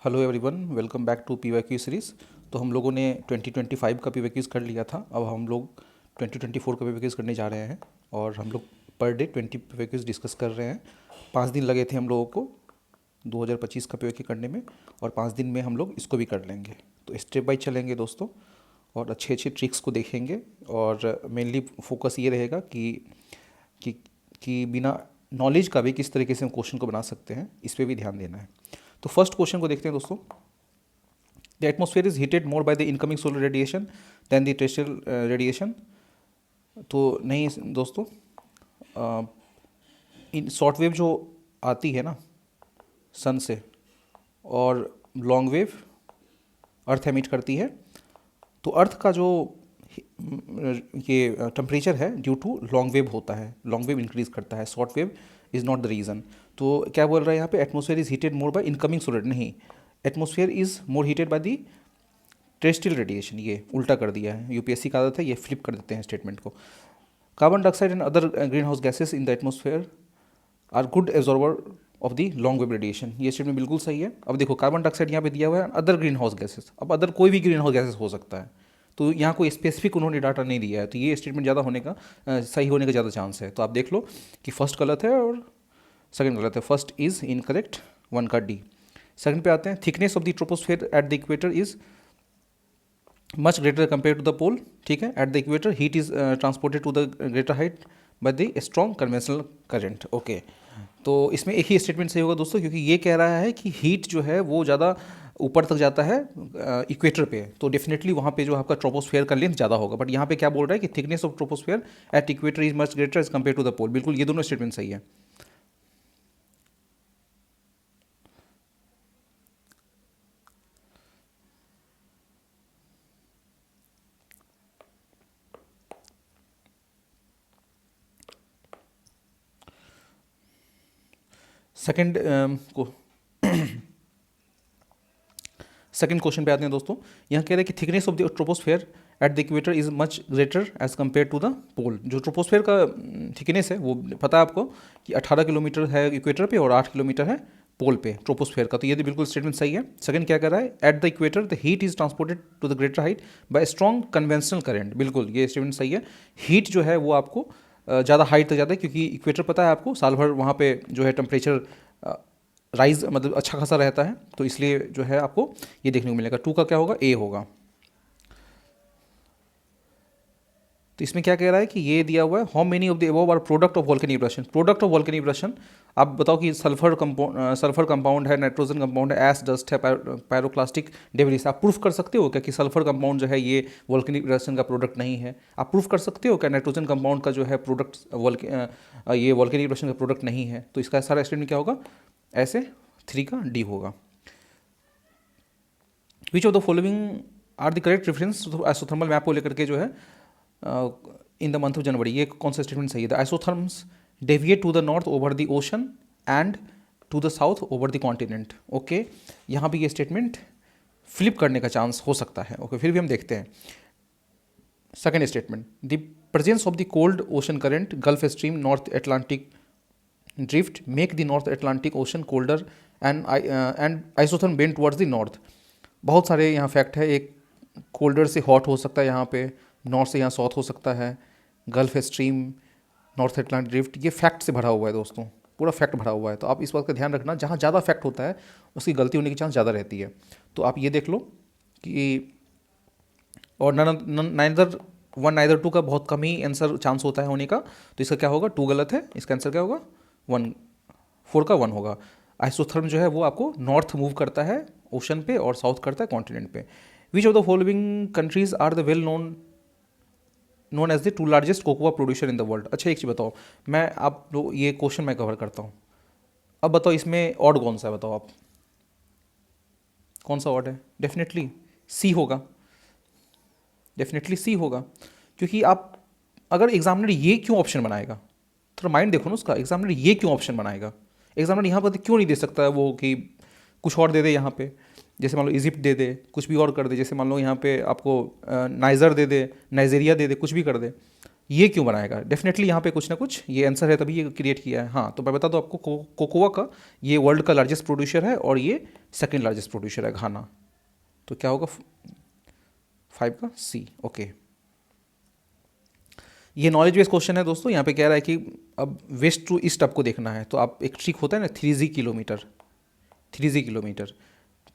Hello everyone, welcome back to PYQ series. तो हम लोगों ने 2025 का पीवाईक्यूज़ कर लिया था। अब हम लोग 2024 का पीवाईक्यूज़ करने जा रहे हैं और हम लोग पर डे 20 पीवाईक्यूज़ डिस्कस कर रहे हैं। 5 दिन लगे थे हम लोगों को 2025 का पीवाईक्यू करने में और 5 दिन में हम लोग इसको भी कर लेंगे। तो स्टेप बाय चलेंगे दोस्तों और अच्छे अच्छे ट्रिक्स को देखेंगे और मेनली फोकस ये रहेगा कि कि बिना नॉलेज का भी किस तरीके से हम क्वेश्चन को बना सकते हैं, इस पर भी ध्यान देना है। तो फर्स्ट क्वेश्चन को देखते हैं दोस्तों। The atmosphere is heated more by the incoming solar radiation than the terrestrial radiation. तो नहीं दोस्तों, इन शॉर्ट वेव जो आती है ना सन से और लॉन्ग वेव अर्थ एमिट करती है, तो अर्थ का जो ये टेम्परेचर है ड्यू टू लॉन्ग वेव होता है, लॉन्ग वेव इंक्रीज करता है, short wave is not the reason. तो क्या बोल रहा है यहाँ पे, atmosphere is heated more by incoming solar, नहीं, atmosphere is more heated by the terrestrial radiation. ये उल्टा कर दिया है, यूपीएससी का आदत है, ये फ्लिप कर देते हैं स्टेटमेंट को। Carbon dioxide and other greenhouse gases in the atmosphere are good absorber of the long wave radiation. ये स्टेटमेंट बिल्कुल सही है। अब देखो, कार्बन डाइऑक्साइड यहाँ पे दिया हुआ है, अदर ग्रीन हाउस गैसेज, अब अदर कोई भी ग्रीन हाउस गैसेज हो सकता है, तो यहाँ कोई स्पेसिफिक उन्होंने डाटा नहीं दिया है, तो ये स्टेटमेंट ज़्यादा होने का सही होने का ज़्यादा चांस है। तो आप देख लो कि फर्स्ट गलत है और सेकंड गलत है। फर्स्ट इज़ इनकरेक्ट, वन का डी। सेकंड पे आते हैं, thickness of the troposphere at the equator is much greater compare to the pole. ठीक है, at the equator heat is transported to the greater height by the strong conventional current. Okay, तो इसमें एक ही statement सही होगा दोस्तों, क्योंकि ये कह रहा है कि हीट जो है वो ज़्यादा ऊपर तक जाता है इक्वेटर पे, तो डेफिनेटली वहाँ पे जो आपका ट्रोपोस्फेयर का लेंथ ज़्यादा होगा। बट यहाँ पे क्या बोल रहा है कि thickness of troposphere at equator is much greater as compare to the pole. बिल्कुल ये दोनों स्टेटमेंट सही है। सेकंड को सेकंड क्वेश्चन पे आते हैं दोस्तों। यहाँ कह रहे हैं कि thickness of the troposphere at the equator is much greater as compare to the pole. जो ट्रोपोस्फेयर का थिकनेस है वो पता है आपको कि 18 किलोमीटर है इक्वेटर पे और 8 किलोमीटर है पोल पे ट्रोपोस्फेयर का। तो ये भी बिल्कुल स्टेटमेंट सही है। सेकंड क्या कर रहा है, at the equator the heat is transported to the greater height by strong conventional current. बिल्कुल ये स्टेटमेंट सही है। हीट जो है वो आपको ज़्यादा हाइट तक जाता है, क्योंकि इक्वेटर पता है आपको साल भर वहाँ पे जो है टेम्परेचर राइज मतलब अच्छा खासा रहता है, तो इसलिए जो है आपको ये देखने को मिलेगा। टू का क्या होगा, ए होगा। तो इसमें क्या कह रहा है कि ये दिया हुआ है, how many of the above are product of volcanic eruption. Product of volcanic eruption, आप बताओ कि सल्फर कंपाउंड है, नाइट्रोजन कंपाउंड है, एस डस्ट है, पायरोक्लास्टिक डेब्रिस। आप प्रूफ कर सकते हो क्या कि सल्फर कंपाउंड जो है ये वोल्केनिक इरप्शन का प्रोडक्ट नहीं है? आप प्रूफ कर सकते हो क्या नाइट्रोजन कंपाउंड का जो है प्रोडक्ट ये वोल्केनिक इरप्शन का प्रोडक्ट नहीं है? तो इसका सारा स्टेटमेंट क्या होगा, ऐसे 3 का डी होगा। Which of the following are the correct reference isothermal map को लेकर के जो है in the month of January, ये कौन सा स्टेटमेंट सही है? The isotherms deviate to the north over the ocean and to the south over the continent. Okay, यहाँ भी ये स्टेटमेंट फ्लिप करने का चांस हो सकता है। ओके, फिर भी हम देखते हैं। Second statement, the presence of the cold ocean current gulf stream north Atlantic drift make the north Atlantic ocean colder and isotherm bend towards the north. बहुत सारे यहाँ फैक्ट है। एक, कोल्डर से हॉट हो सकता है यहाँ पे, नॉर्थ से यहाँ साउथ हो सकता है, gulf stream, north Atlantic drift, ये फैक्ट से भरा हुआ है दोस्तों, पूरा फैक्ट भरा हुआ है। तो आप इस बात का ध्यान रखना, जहाँ ज़्यादा फैक्ट होता है उसकी गलती होने की चांस ज़्यादा रहती है। तो आप ये देख लो कि, और नाइदर वन नाइदर टू का बहुत कम ही आंसर चांस होता है होने का। तो इसका क्या होगा, 2 गलत है, इसका आंसर क्या होगा 1, 4 का 1 होगा। आइसोथर्म जो है वो आपको नॉर्थ मूव करता है ओशन पे और साउथ करता है कॉन्टिनेंट पे। Which of the following countries are the well known as the 2 largest cocoa producer in the world. अच्छा एक चीज़ बताओ, मैं आप लोग ये क्वेश्चन मैं कवर करता हूँ, अब बताओ इसमें ऑड कौन सा है, बताओ आप कौन सा ऑड है? डेफिनेटली सी होगा, डेफिनेटली सी होगा। क्योंकि आप, अगर एग्जामिनर ये क्यों ऑप्शन बनाएगा, थोड़ा माइंड देखो ना उसका, एग्जामिनर ये क्यों ऑप्शन बनाएगा? एग्जामिनर यहाँ पर क्यों नहीं दे सकता है वो कि कुछ और दे दे यहाँ पे, जैसे मान लो इजिप्ट दे दे, कुछ भी और कर दे, जैसे मान लो यहाँ पे आपको नाइजर दे दे, नाइजीरिया दे दे, कुछ भी कर दे। ये क्यों बनाएगा? डेफिनेटली यहाँ पे कुछ ना कुछ ये आंसर है, तभी ये क्रिएट किया है। हाँ, तो मैं बता दूँ आपको, कोकोआ का ये वर्ल्ड का लार्जेस्ट प्रोड्यूसर है और ये सेकंड लार्जेस्ट प्रोड्यूसर है, घाना। तो क्या होगा 5 का सी। ओके, ये नॉलेज बेस्ड क्वेश्चन है दोस्तों। यहाँ पे कह रहा है कि अब वेस्ट टू ईस्ट आपको देखना है, तो आप एक ट्रिक होता है ना 3G किलोमीटर, 3G किलोमीटर,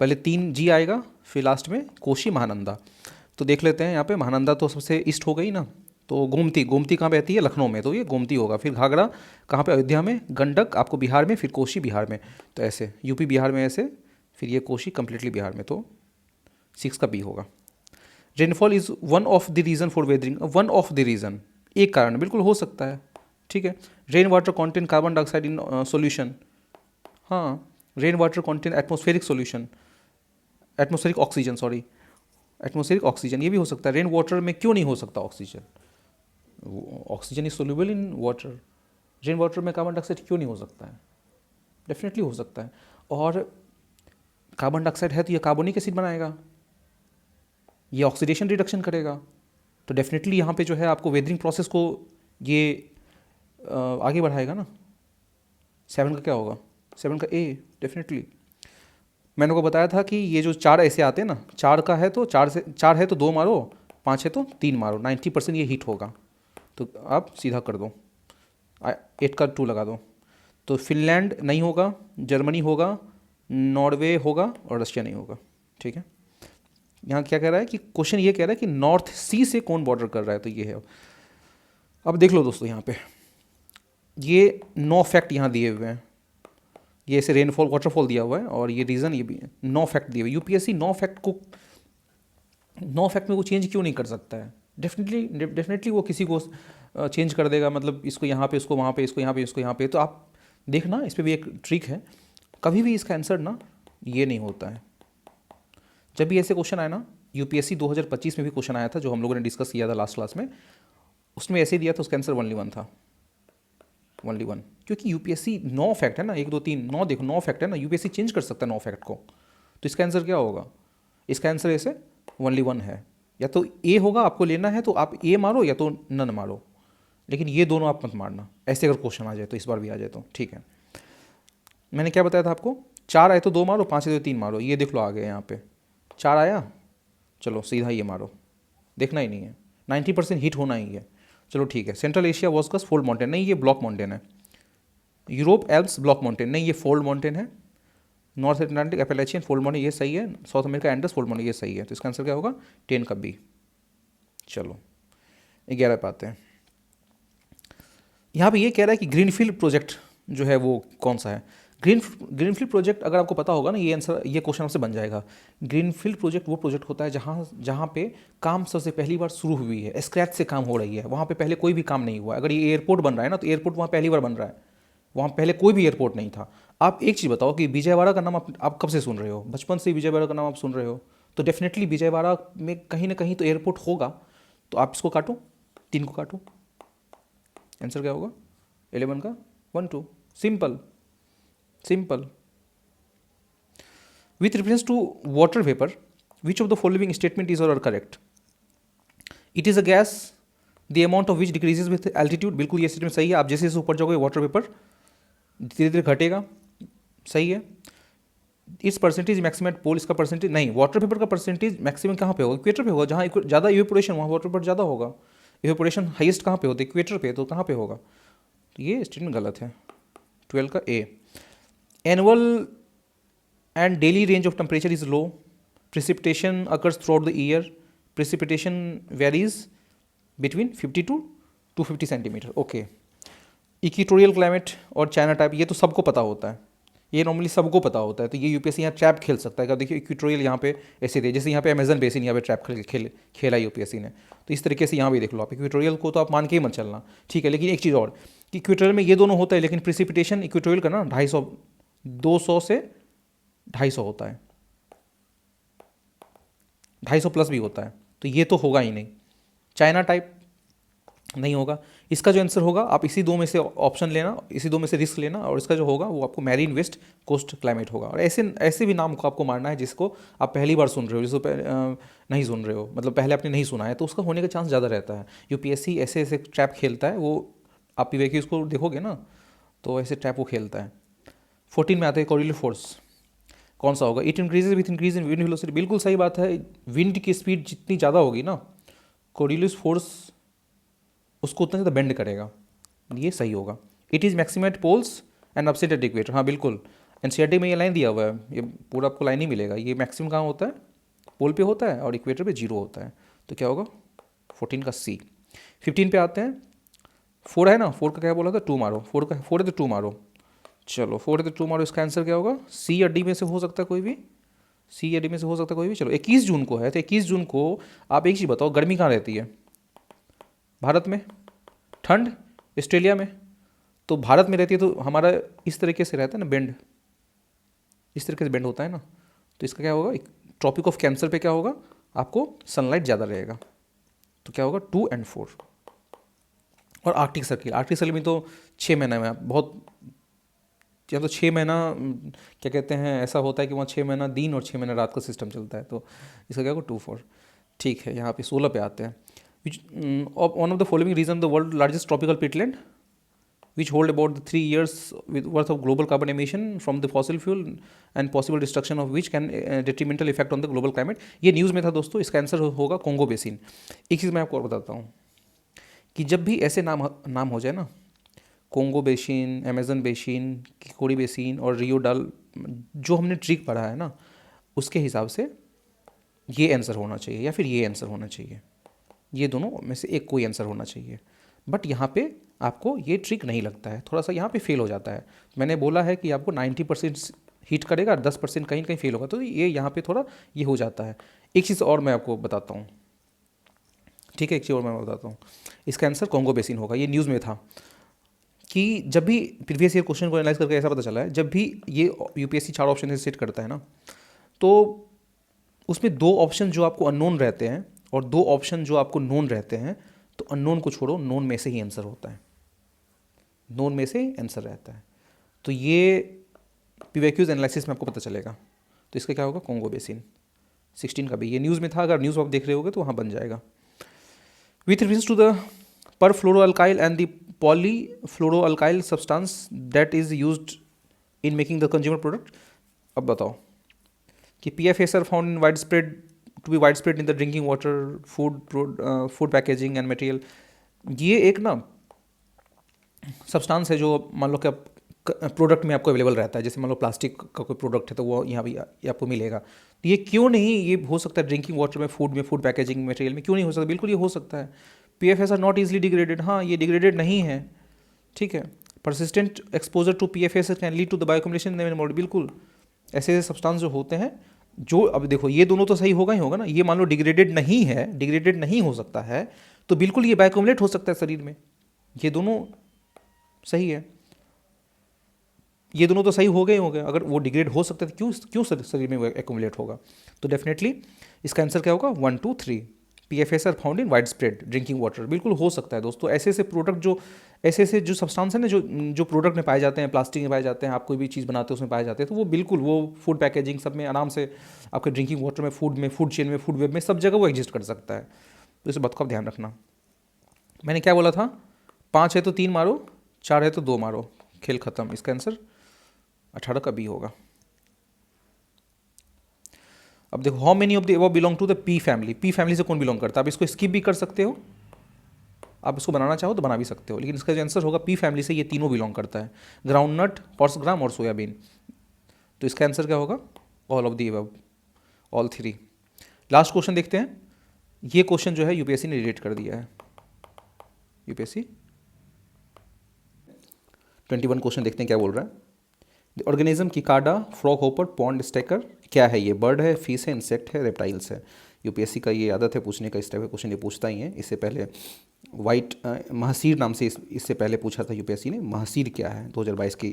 पहले 3G आएगा, फिर लास्ट में कोशी महानंदा। तो देख लेते हैं यहाँ पे, महानंदा तो सबसे ईस्ट हो गई ना, तो गोमती, गोमती कहाँ बहती है? लखनऊ में, तो ये गोमती होगा। फिर घाघरा कहाँ पे? अयोध्या में। गंडक आपको बिहार में, फिर कोशी बिहार में, तो ऐसे यूपी बिहार में ऐसे, फिर ये कोशी कंप्लीटली बिहार में, तो 6 का बी होगा। Rainfall is one of the reason for weathering, one of the reason, एक कारण, बिल्कुल हो सकता है, ठीक है। Rain water content carbon dioxide in solution, हाँ, rain water content atmospheric solution, atmospheric oxygen, sorry, atmospheric oxygen, ये भी हो सकता है। रेन वाटर में क्यों नहीं हो सकता oxygen? Oxygen is soluble in water, rain water में कार्बन डाइऑक्साइड क्यों नहीं हो सकता है? डेफिनेटली हो सकता है। और कार्बन डाइऑक्साइड है तो ये कार्बोनिक एसिड बनाएगा, ये ऑक्सीडेशन रिडक्शन करेगा, तो डेफिनेटली यहाँ पे जो है आपको वेदरिंग प्रोसेस को ये आगे बढ़ाएगा ना। 7 का क्या होगा? 7 का ए, डेफिनेटली। मैंने को बताया था कि ये जो 4 ऐसे आते हैं ना, 4 का है तो 4 है तो 2 मारो, 5 है तो 3 मारो, 90% ये हीट होगा, तो आप सीधा कर दो, 8 का 2 लगा दो। तो फिनलैंड नहीं होगा, जर्मनी होगा, नॉर्वे होगा और रशिया नहीं होगा, ठीक है। यहाँ क्या कह रहा है कि क्वेश्चन ये कह रहा है कि नॉर्थ सी से कौन बॉर्डर कर रहा है, तो ये है। अब देख लो दोस्तों, यहाँ पे ये 9 फैक्ट यहाँ दिए हुए हैं, ये ऐसे रेनफॉल वाटरफॉल दिया हुआ है और ये रीज़न ये भी है, 9 फैक्ट दिए हुए। यूपीएससी 9 फैक्ट में वो चेंज क्यों नहीं कर सकता है? डेफिनेटली वो किसी को चेंज कर देगा, मतलब इसको यहाँ पे, इसको वहाँ पे, इसको यहाँ पे, इसको यहाँ पे। तो आप देखना, इस पर भी एक ट्रिक है, कभी भी इसका आंसर ना ये नहीं होता है। जब भी ऐसे क्वेश्चन आए ना, यूपीएससी 2025 में भी क्वेश्चन आया था जो हम लोगों ने डिस्कस किया था लास्ट क्लास में, उसमें ऐसे ही दिया था, उसका आंसर ओनली 1 था, ओनली 1। क्योंकि यूपीएससी 9 फैक्ट है ना, 1 2 3 9, देखो 9 फैक्ट है ना, यूपीएससी चेंज कर सकता है 9 फैक्ट को। तो इसका आंसर क्या होगा? इसका आंसर ऐसे ओनली 1 है, या तो ए होगा, आपको लेना है तो आप ए मारो या तो नन मारो, लेकिन ये दोनों आप मत मारना। ऐसे अगर क्वेश्चन आ जाए तो, इस बार भी आ जाए तो, ठीक है। मैंने क्या बताया था आपको? 4 आए तो 2 मारो, 5 आए तो 3 मारो। ये देख लो आ गए यहाँ पे, 4 आया, चलो सीधा ये मारो, देखना ही नहीं है, 90% हीट होना ही है। चलो ठीक है। सेंट्रल एशिया वॉस्कस फोल्ड माउंटेन, नहीं ये ब्लॉक माउंटेन है। यूरोप एल्प्स ब्लॉक माउंटेन, नहीं ये फोल्ड माउंटेन है। नॉर्थ अटलांटिक एपेलेचियन फोल्ड माउंटेन, ये सही है। South America Indus fold mountain, ये सही है। तो इसका आंसर क्या होगा? 10 का बी। चलो 11 पे आते हैं। यहाँ पे ये कह रहा है कि ग्रीनफील्ड प्रोजेक्ट जो है वो कौन सा है? ग्रीनफील्ड प्रोजेक्ट अगर आपको पता होगा ना, ये आंसर, ये क्वेश्चन आपसे बन जाएगा। ग्रीनफील्ड प्रोजेक्ट वो प्रोजेक्ट होता है जहाँ पे काम सबसे पहली बार शुरू हुई है, स्क्रैच से काम हो रही है, वहाँ पे पहले कोई भी काम नहीं हुआ। अगर ये एयरपोर्ट बन रहा है ना, तो एयरपोर्ट वहाँ पहली बार बन रहा है, वहाँ पहले कोई भी एयरपोर्ट नहीं था। आप एक चीज़ बताओ कि विजयवाड़ा का नाम आप कब से सुन रहे हो? बचपन से ही विजयवाड़ा का नाम आप सुन रहे हो, तो डेफिनेटली विजयवाड़ा में कहीं ना कहीं तो एयरपोर्ट होगा। तो आप इसको काटो, 3 को काटो, आंसर क्या होगा? 11 का 1 2, simple simple. With reference to water vapour, which of the following statement is और correct? It is a gas the amount of which decreases with altitude, बिल्कुल ये स्टेटमेंट सही है। आप जैसे जैसे ऊपर जाओगे वाटर वेपर धीरे धीरे घटेगा, सही है। इस परसेंटेज मैक्सिमम एट पोल, इसका परसेंटेज नहीं, वाटर वेपर का परसेंटेज मैक्सिमम कहाँ पे होगा? इक्वेटर पे होगा, जहाँ ज़्यादा इवेपोरेशन वहाँ वाटर वेपर ज़्यादा होगा। इवेपोरेशन हाईएस्ट कहाँ पे होता है? इक्वेटर पे, तो कहाँ पे होगा? तो ये स्टेटमेंट गलत है। 12 का A. Annual and daily range of temperature is low. Precipitation occurs throughout the year. Precipitation varies between 50 to 250 centimetre. Okay. Equatorial climate और चाइना टाइप, ये तो सबको पता होता है, ये नॉर्मली सबको पता होता है। तो ये यूपीएससी यहाँ ट्रैप खेल सकता है। देखिए इक्वेटोरियल यहाँ पे ऐसे थे, जैसे यहाँ पे अमेजन बेसिन यहाँ पे ट्रैप खेला यूपीएससी ने, तो इस तरीके से यहाँ भी देख लो आप। इक्वेटोरियल को तो आप मान के ही मत चलना, ठीक है। लेकिन एक चीज़ और कि इक्वेटोरियल में ये दोनों होता है, लेकिन प्रिसिपिटेशन इक्वेटोरियल का ना 250 से 250 होता है, 250 प्लस भी होता है, तो ये तो होगा ही नहीं। चाइना टाइप नहीं होगा। इसका जो आंसर होगा, आप इसी दो में से ऑप्शन लेना, इसी दो में से रिस्क लेना, और इसका जो होगा वो आपको मैरीन वेस्ट कोस्ट क्लाइमेट होगा। और ऐसे ऐसे भी नाम को आपको मारना है जिसको आप पहली बार सुन रहे हो, जिसको नहीं सुन रहे हो, मतलब पहले आपने नहीं सुना है, तो उसका होने का चांस ज़्यादा रहता है। यूपीएससी ऐसे ऐसे ट्रैप खेलता है, वो आप पीवीक्यू उसको देखोगे ना, तो ऐसे ट्रैप वो खेलता है। 14 में आते हैं कोरिलेट फोर्स, कौन सा होगा? It increases with increase in wind velocity, बिल्कुल सही बात है। विंड की स्पीड जितनी ज़्यादा होगी ना, कोरिलेट फोर्स उसको उतना ज़्यादा बेंड करेगा, ये सही होगा। It is maximum at poles and upset at equator, हाँ बिल्कुल, एनसीईआरटी में ये लाइन दिया हुआ है, ये पूरा आपको लाइन ही मिलेगा। ये मैक्सिमम कहाँ होता है? पोल पे होता है, और इक्वेटर पे 0 होता है। तो क्या होगा? 14 का सी। 15 पे आते हैं, 4 है ना, 4 का क्या बोला था? 2 मारो, 4 का 4 है तो 2 मारो। चलो 4 है तो 2 मारो, इसका आंसर क्या होगा? सी या डी में से हो सकता है कोई भी, सी या डी में से हो सकता है कोई भी। चलो 21 जून को है, तो 21 जून को आप एक चीज़ बताओ, गर्मी कहाँ रहती है? भारत में। ठंड ऑस्ट्रेलिया में। तो भारत में रहती है तो हमारा इस तरीके से रहता है ना बेंड, इस तरीके से बेंड होता है ना, तो इसका क्या होगा? ट्रॉपिक ऑफ कैंसर पे क्या होगा? आपको सनलाइट ज़्यादा रहेगा, तो क्या होगा? 2 और 4। और आर्कटिक सर्किल, आर्कटिक सर्किल में तो 6 महीने में बहुत, या तो 6 महीना क्या कहते हैं, ऐसा होता है कि वहाँ 6 महीना दिन और 6 महीना रात का सिस्टम चलता है, तो इसका क्या होगा? 2 4। ठीक है, यहाँ पे 16 पे आते हैं। Which one of the following region the world largest tropical peatland which hold about the 3 years worth of global carbon emission from the fossil fuel and possible destruction of which can detrimental effect on the global climate। ये news में था दोस्तों, इसका answer होगा Congo basin. एक चीज़ मैं आपको और बताता हूँ कि जब भी ऐसे नाम हो जाए ना, Congo basin, Amazon basin, Kikori basin और रियो डाल, जो हमने ट्रिक पढ़ा है ना, उसके हिसाब से ये आंसर होना चाहिए या फिर ये आंसर होना चाहिए, ये दोनों में से एक कोई आंसर होना चाहिए। बट यहाँ पे आपको ये ट्रिक नहीं लगता है, थोड़ा सा यहाँ पे फेल हो जाता है। मैंने बोला है कि आपको 90% हिट करेगा, 10% कहीं कहीं फेल होगा, तो ये यहाँ पे थोड़ा ये हो जाता है। एक चीज़ और मैं आपको बताता हूँ, ठीक है, एक चीज़ और मैं बताता हूँ, इसका आंसर कोंगो बेसिन होगा। ये न्यूज़ में था कि जब भी प्रीवियस ईयर क्वेश्चन को एनालाइज करके ऐसा पता चला है, जब भी ये यूपीएससी 4 ऑप्शन से सेट करता है ना, तो उसमें 2 ऑप्शन जो आपको अननोन रहते हैं और 2 ऑप्शन जो आपको नोन रहते हैं, तो अननोन को छोड़ो, नोन में से ही आंसर होता है, नोन में से आंसर रहता है। तो ये पीवाईक्यूज एनालिसिस में आपको पता चलेगा। तो इसका क्या होगा? Congo basin. 16 का भी ये न्यूज़ में था, अगर न्यूज़ आप देख रहे होगे तो वहाँ बन जाएगा। With reference to the perfluoroalkyl and the polyfluoroalkyl substance that is used in making the consumer product. अब बताओ कि PFAS are found in widespread to be widespread in the drinking water, food packaging and material. ये एक ना substance है जो मान लो कि आप प्रोडक्ट में आपको अवेलेबल रहता है, जैसे मान लो प्लास्टिक का कोई प्रोडक्ट है तो वो यहाँ भी ये आपको मिलेगा। तो ये क्यों नहीं, ये हो सकता है ड्रिंकिंग वाटर में, फूड पैकेजिंग मटेरियल में, क्यों नहीं हो सकता? बिल्कुल ये हो सकता है। PFAS are not easily degraded, हाँ ये डिग्रेडेड नहीं है, ठीक है। Persistent exposure to PFAS can lead to the bioaccumulation in body, बिल्कुल ऐसे सब्सटेंस जो होते हैं जो, अब देखो ये दोनों तो सही होगा ही होगा ना। ये मान लो डिग्रेडेड नहीं है, डिग्रेडेड नहीं हो सकता है, तो बिल्कुल ये बायोकम्युलेट हो सकता है शरीर में, ये दोनों सही है, ये दोनों तो सही हो गए होंगे। अगर वो डिग्रेड हो सकता है तो क्यों शरीर में एक्यूमुलेट होगा? तो डेफिनेटली इसका आंसर क्या होगा? 1 2 3। PFAS are found in widespread drinking water, बिल्कुल हो सकता है दोस्तों। ऐसे ऐसे प्रोडक्ट जो, ऐसे ऐसे जो सब्सटेंस है ना, जो प्रोडक्ट में पाए जाते हैं, प्लास्टिक में पाए जाते हैं, आप कोई भी चीज़ बनाते हो उसमें पाए जाते हैं, तो वो बिल्कुल वो फूड पैकेजिंग सब में आराम से, आपके ड्रिंकिंग वाटर में, फूड चेन में, फूड वेब में, सब जगह वो एग्जिस्ट कर सकता है। तो इस बात को आप ध्यान रखना। मैंने क्या बोला था? 5 है तो 3 मारो, 4 है तो 2 मारो, खेल खत्म। इसका आंसर 18 का बी होगा। अब देखो, how many of the above belong to the P family. P family से कौन बिलोंग करता है? आप इसको स्किप भी कर सकते हो, आप इसको बनाना चाहो तो बना भी सकते हो, लेकिन इसका जो आंसर होगा पी फैमिली से ये तीनों बिलोंग करता है, ग्राउंडनट, हॉर्स ग्राम और सोयाबीन। तो इसका आंसर क्या होगा? All of the above, all 3। Last question देखते हैं। ये क्वेश्चन जो है यूपीएससी ने रिलेट कर दिया है, यूपीएससी 21 क्वेश्चन देखते हैं क्या बोल रहा है। The organism cicada froghopper pond skater क्या है? ये बर्ड है, फिश है, इंसेक्ट है, रेप्टाइल्स है। यूपीएससी का ये आदत है पूछने का, इस टाइप का क्वेश्चन ये पूछता ही है। इससे पहले वाइट महासीर नाम से इससे पहले पूछा था यूपीएससी ने। महासीर क्या है 2022 की,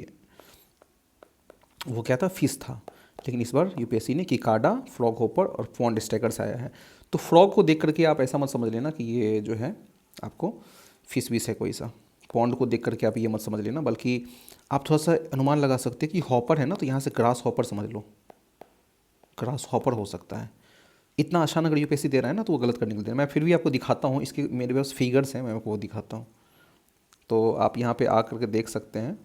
वो क्या था? फिश था। लेकिन इस बार यूपीएससी ने किकाडा, फ्रॉग होपर और पॉन्ड स्टेकर से आया है। तो फ्रॉग को देख करके आप ऐसा मत समझ लेना कि ये जो है आपको फीस वीस है कोई सा। पॉन्ड को देख करके आप ये मत समझ लेना, बल्कि आप थोड़ा सा अनुमान लगा सकते हैं कि हॉपर है ना, तो यहाँ से ग्रास हॉपर समझ लो, ग्रास हॉपर हो सकता है। इतना आसान अगर यूपीएससी दे रहा है ना तो वो गलत करने के लिए दे रहा है। मैं फिर भी आपको दिखाता हूँ, इसके मेरे पास फिगर्स हैं, मैं आपको वो दिखाता हूँ, तो आप यहाँ पे आकर के देख सकते हैं।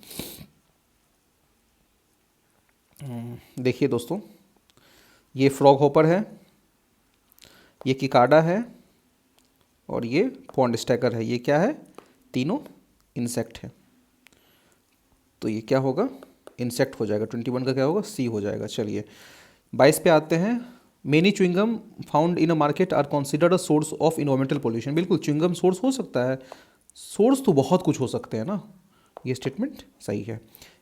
देखिए दोस्तों, ये फ्रॉग हॉपर है, ये किकाडा है, और ये पॉन्ड स्टैकर है। ये क्या है? तीनों इंसेक्ट है। तो ये क्या होगा? इंसेक्ट हो जाएगा। 21 का क्या होगा? सी हो जाएगा। चलिए 22 पे आते हैं। Many chewing gum found in a market are considered a source of environmental pollution. बिल्कुल च्युइंगम सोर्स हो सकता है, सोर्स तो बहुत कुछ हो सकते हैं ना, ये स्टेटमेंट सही है।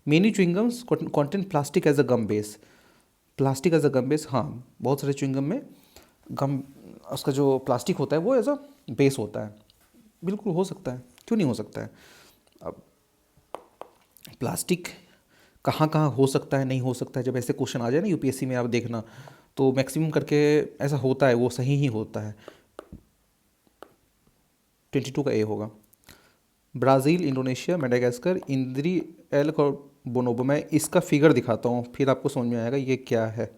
Many chewing gums content plastic as a gum base. Plastic as a gum base, हाँ, बहुत सारे च्युइंगम में गम, उसका जो प्लास्टिक होता है वो एज अ बेस होता है। बिल्कुल हो सकता है, क्यों नहीं हो सकता है। अब प्लास्टिक कहाँ कहाँ हो सकता है, नहीं हो सकता है, जब ऐसे क्वेश्चन आ जाए ना यूपीएससी में, आप देखना तो मैक्सिमम करके ऐसा होता है, वो सही ही होता है। 22 का ए होगा। ब्राज़ील, इंडोनेशिया, मेडागास्कर, इंद्री, एल्क और बोनोबो। मैं इसका फिगर दिखाता हूँ, फिर आपको समझ में आएगा ये क्या है।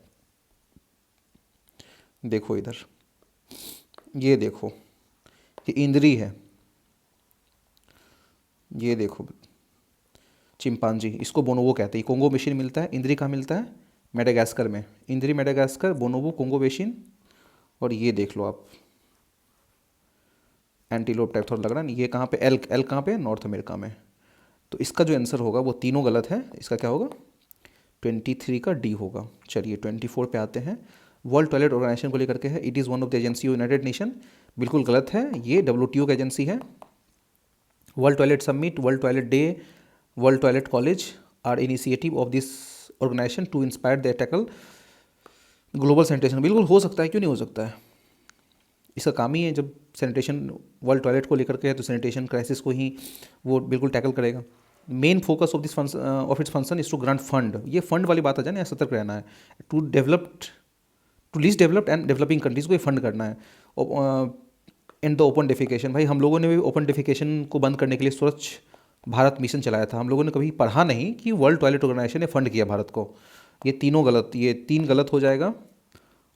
देखो इधर, ये देखो, ये इंद्री है, ये देखो चिंपांजी, इसको बोनोबो कहते हैं। कोंगो बेसिन मिलता है, इंद्री कहाँ मिलता है? मेडागास्कर में। इंद्री मेडागास्कर, बोनोबो कोंगो बेसिन, और ये देख लो आप एंटीलोप टाइप थोड़ा लग रहा है, ये कहाँ पे? एल्क, एल्क कहाँ पे? नॉर्थ अमेरिका में। तो इसका जो आंसर होगा वो तीनों गलत है। इसका क्या होगा? 23 का डी होगा। चलिए 24 पे आते हैं। वर्ल्ड टॉयलेट ऑर्गेनाइजेशन को लेकर के है, it is one of the agency of United Nation. बिल्कुल गलत है, ये WTO का एजेंसी है। World toilet summit, world toilet day, world toilet college are initiative of this organisation to inspire the tackle global sanitation. बिल्कुल हो सकता है, क्यों नहीं हो सकता है। इसका काम ही है, जब सैनिटेशन वर्ल्ड टॉयलेट को लेकर के है तो सैनिटेशन क्राइसिस को ही वो बिल्कुल टैकल करेगा। Main focus of this of its function is to grant fund. ये फंड वाली बात आ जाए ना, सतर्क रहना है। To developed, to least developed and developing countries को ये फंड करना है। इन द ओपन डेफिकेशन, भाई हम लोगों ने भी ओपन डेफिकेशन को बंद करने के लिए स्वच्छ भारत मिशन चलाया था। हम लोगों ने कभी पढ़ा नहीं कि वर्ल्ड टॉयलेट ऑर्गेनाइजेशन ने फंड किया भारत को। ये तीनों गलत, ये 3 गलत हो जाएगा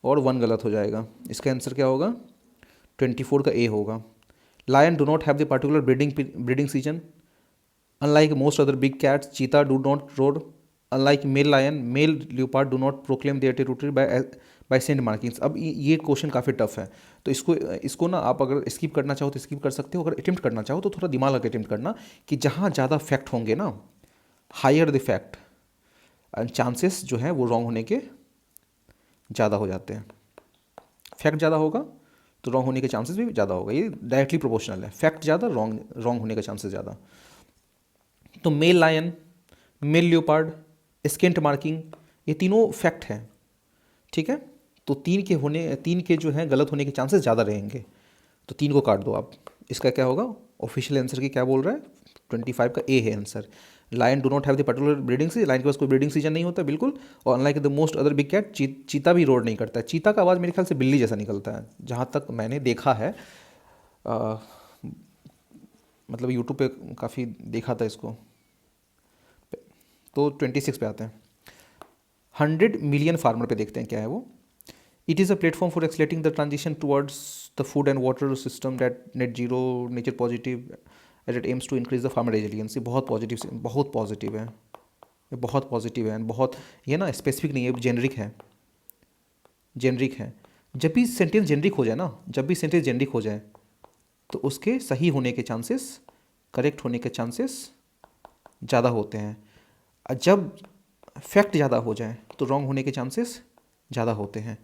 और 1 गलत हो जाएगा। इसका आंसर क्या होगा? 24 का ए होगा। Lion do not have the particular breeding season. Unlike most other big cats, cheetah do not roar. Unlike male lion, male leopard do not proclaim their territory by scent markings. अब ये question काफ़ी tough है, तो इसको ना आप अगर skip करना चाहो तो स्किप कर सकते हो। अगर अटेम्प्ट करना चाहो तो थोड़ा दिमाग लगा अटेम्प्ट करना, कि जहाँ ज़्यादा फैक्ट होंगे ना, हायर द फैक्ट, चांसेस जो हैं वो रॉन्ग होने के ज़्यादा हो जाते हैं। फैक्ट ज़्यादा होगा तो रॉन्ग होने के चांसेस भी ज़्यादा होगा। ये डायरेक्टली प्रोपोर्शनल है, फैक्ट ज़्यादा, रॉन्ग होने का चांसेस ज़्यादा। तो male lion, male leopard, scent marking, ये तीनों फैक्ट हैं, ठीक है। तो 3 के जो हैं गलत होने के चांसेस ज़्यादा रहेंगे, तो 3 को काट दो आप। इसका क्या होगा? ऑफिशियल आंसर की क्या बोल रहा है? 25 का ए है answer. Lion do not have the particular breeding season, lion के पास कोई ब्रीडिंग सीजन नहीं होता बिल्कुल। और unlike the most other big cat, चीता भी रोड नहीं करता है। चीता का आवाज़ मेरे ख्याल से बिल्ली जैसा निकलता है, जहाँ तक मैंने देखा है। मतलब यूट्यूब पे काफ़ी देखा था इसको। तो 26 पे आते हैं। 100 मिलियन फार्मर पे देखते हैं क्या है वो। It is a platform for accelerating the transition towards the food and water system that net zero nature positive at it aims to increase the farmer resilience. बहुत पॉजिटिव है, ये बहुत पॉजिटिव है। बहुत, ये ना स्पेसिफिक नहीं है, जेनरिक है। जब भी सेंटेंस जेनरिक हो जाए तो उसके सही होने के चांसेस, करेक्ट होने के चांसेस ज़्यादा होते हैं। जब फैक्ट ज़्यादा हो जाए तो रॉन्ग होने के चांसेस ज़्यादा होते हैं।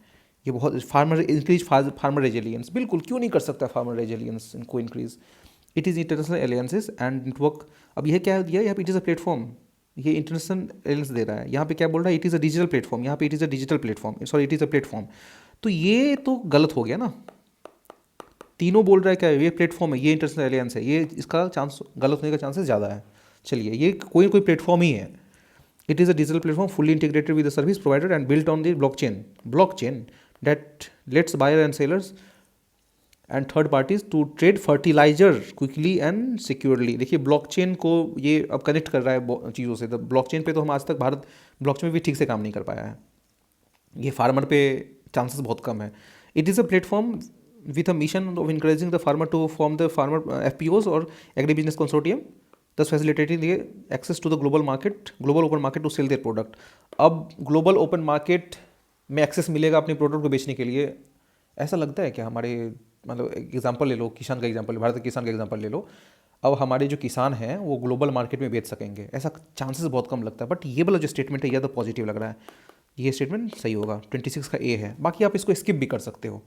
ये बहुत फार्मर रेजिलियंस, बिल्कुल क्यों नहीं कर सकता फार्मर रेजिलियंस इनको increase. It is international alliances and network. अब यह क्या दिया यहाँ पे? इट इज़ अ प्लेटफॉर्म, ये इंटरनेशनल एलियंस दे रहा है। यहाँ पे क्या बोल रहा है? It is a digital platform. यहाँ पे it is a digital platform, sorry it is a platform. तो ये तो गलत हो गया ना, तीनों बोल रहा है क्या? ये प्लेटफॉर्म है, ये इंटरनेशनल एलियंस है, ये इसका चांस गलत होने का चांसेस ज़्यादा है। चलिए ये कोई प्लेटफॉर्म ही है। It is a digital platform fully integrated with the service provider and built on the blockchain that lets buyer and sellers and third parties to trade fertiliser quickly and securely. देखिए blockchain को ये अब connect कर रहा है चीज़ों से। तो ब्लॉकचेन पे तो हम आज तक भारत ब्लॉकचेन में भी ठीक से काम नहीं कर पाया है। ये फार्मर पे चांसेस बहुत कम है। It is a platform with a mission of encouraging the farmer to form the farmer FPOs or agribusiness consortium, thus facilitating the access to the global open market to sell their product। अब global open market में access मिलेगा अपने product को बेचने के लिए, ऐसा लगता है कि हमारे मतलब एग्जांपल ले लो, किसान का एग्जांपल, भारत के किसान का एग्जांपल ले लो। अब हमारे जो किसान हैं वो ग्लोबल मार्केट में बेच सकेंगे, ऐसा चांसेस बहुत कम लगता है। बट ये वाला जो स्टेटमेंट है ये तो पॉजिटिव लग रहा है, ये स्टेटमेंट सही होगा। 26 का ए है। बाकी आप इसको स्किप भी कर सकते हो,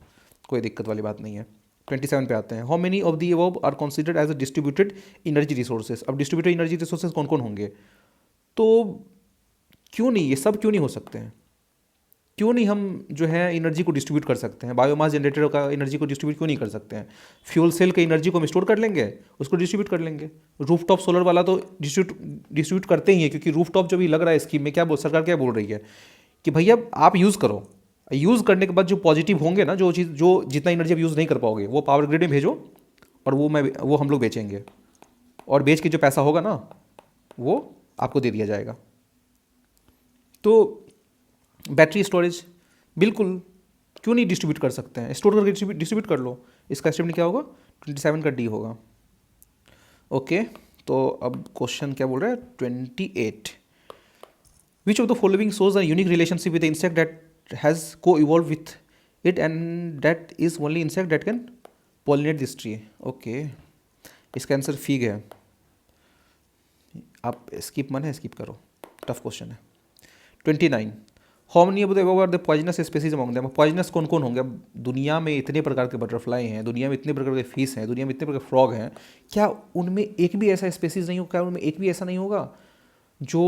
कोई दिक्कत वाली बात नहीं है। 27 पे आते हैं। How many of the above are considered as a distributed energy resources. अब डिस्ट्रीब्यूटेड एनर्जी रिसोर्सेज कौन कौन होंगे? तो क्यों नहीं, ये सब क्यों नहीं हो सकते हैं? क्यों नहीं हम जो है एनर्जी को डिस्ट्रीब्यूट कर सकते हैं? बायोमास जनरेटर का एनर्जी को डिस्ट्रीब्यूट क्यों नहीं कर सकते हैं? फ्यूल सेल के एनर्जी को हम स्टोर कर लेंगे, उसको डिस्ट्रीब्यूट कर लेंगे। रूफटॉप सोलर वाला तो डिस्ट्रीब्यूट करते ही है, क्योंकि रूफटॉप जो भी लग रहा है स्कीम में, क्या सरकार क्या बोल रही है कि भैया आप यूज़ करो, यूज़ करने के बाद जो पॉजिटिव होंगे ना, जो चीज़ जो जितना एनर्जी आप यूज़ नहीं कर पाओगे वो पावर ग्रिड में भेजो, और वो हम लोग बेचेंगे, और बेच के जो पैसा होगा ना वो आपको दे दिया जाएगा। तो बैटरी स्टोरेज बिल्कुल क्यों नहीं डिस्ट्रीब्यूट कर सकते हैं? स्टोर करके डिस्ट्रीब्यूट कर लो। इसका स्टेटमेंट क्या होगा? 27 का डी होगा। ओके, तो अब क्वेश्चन क्या बोल रहा है? 28। विच of the following shows a unique relationship with the insect that has co-evolved with it and that is only insect that can pollinate this tree। okay, इसका आंसर फिग है। आप स्किप मन है स्किप करो, टफ क्वेश्चन है। 29। How many of the above are the poisonous species among them. Poisonous कौन कौन होंगे? अब दुनिया में इतने प्रकार के बटरफ्लाई हैं, दुनिया में इतने प्रकार के फिश हैं, दुनिया में इतने प्रकार के फ्रॉग हैं, क्या उनमें एक भी ऐसा स्पीसीज नहीं हो, क्या उनमें एक भी ऐसा नहीं होगा जो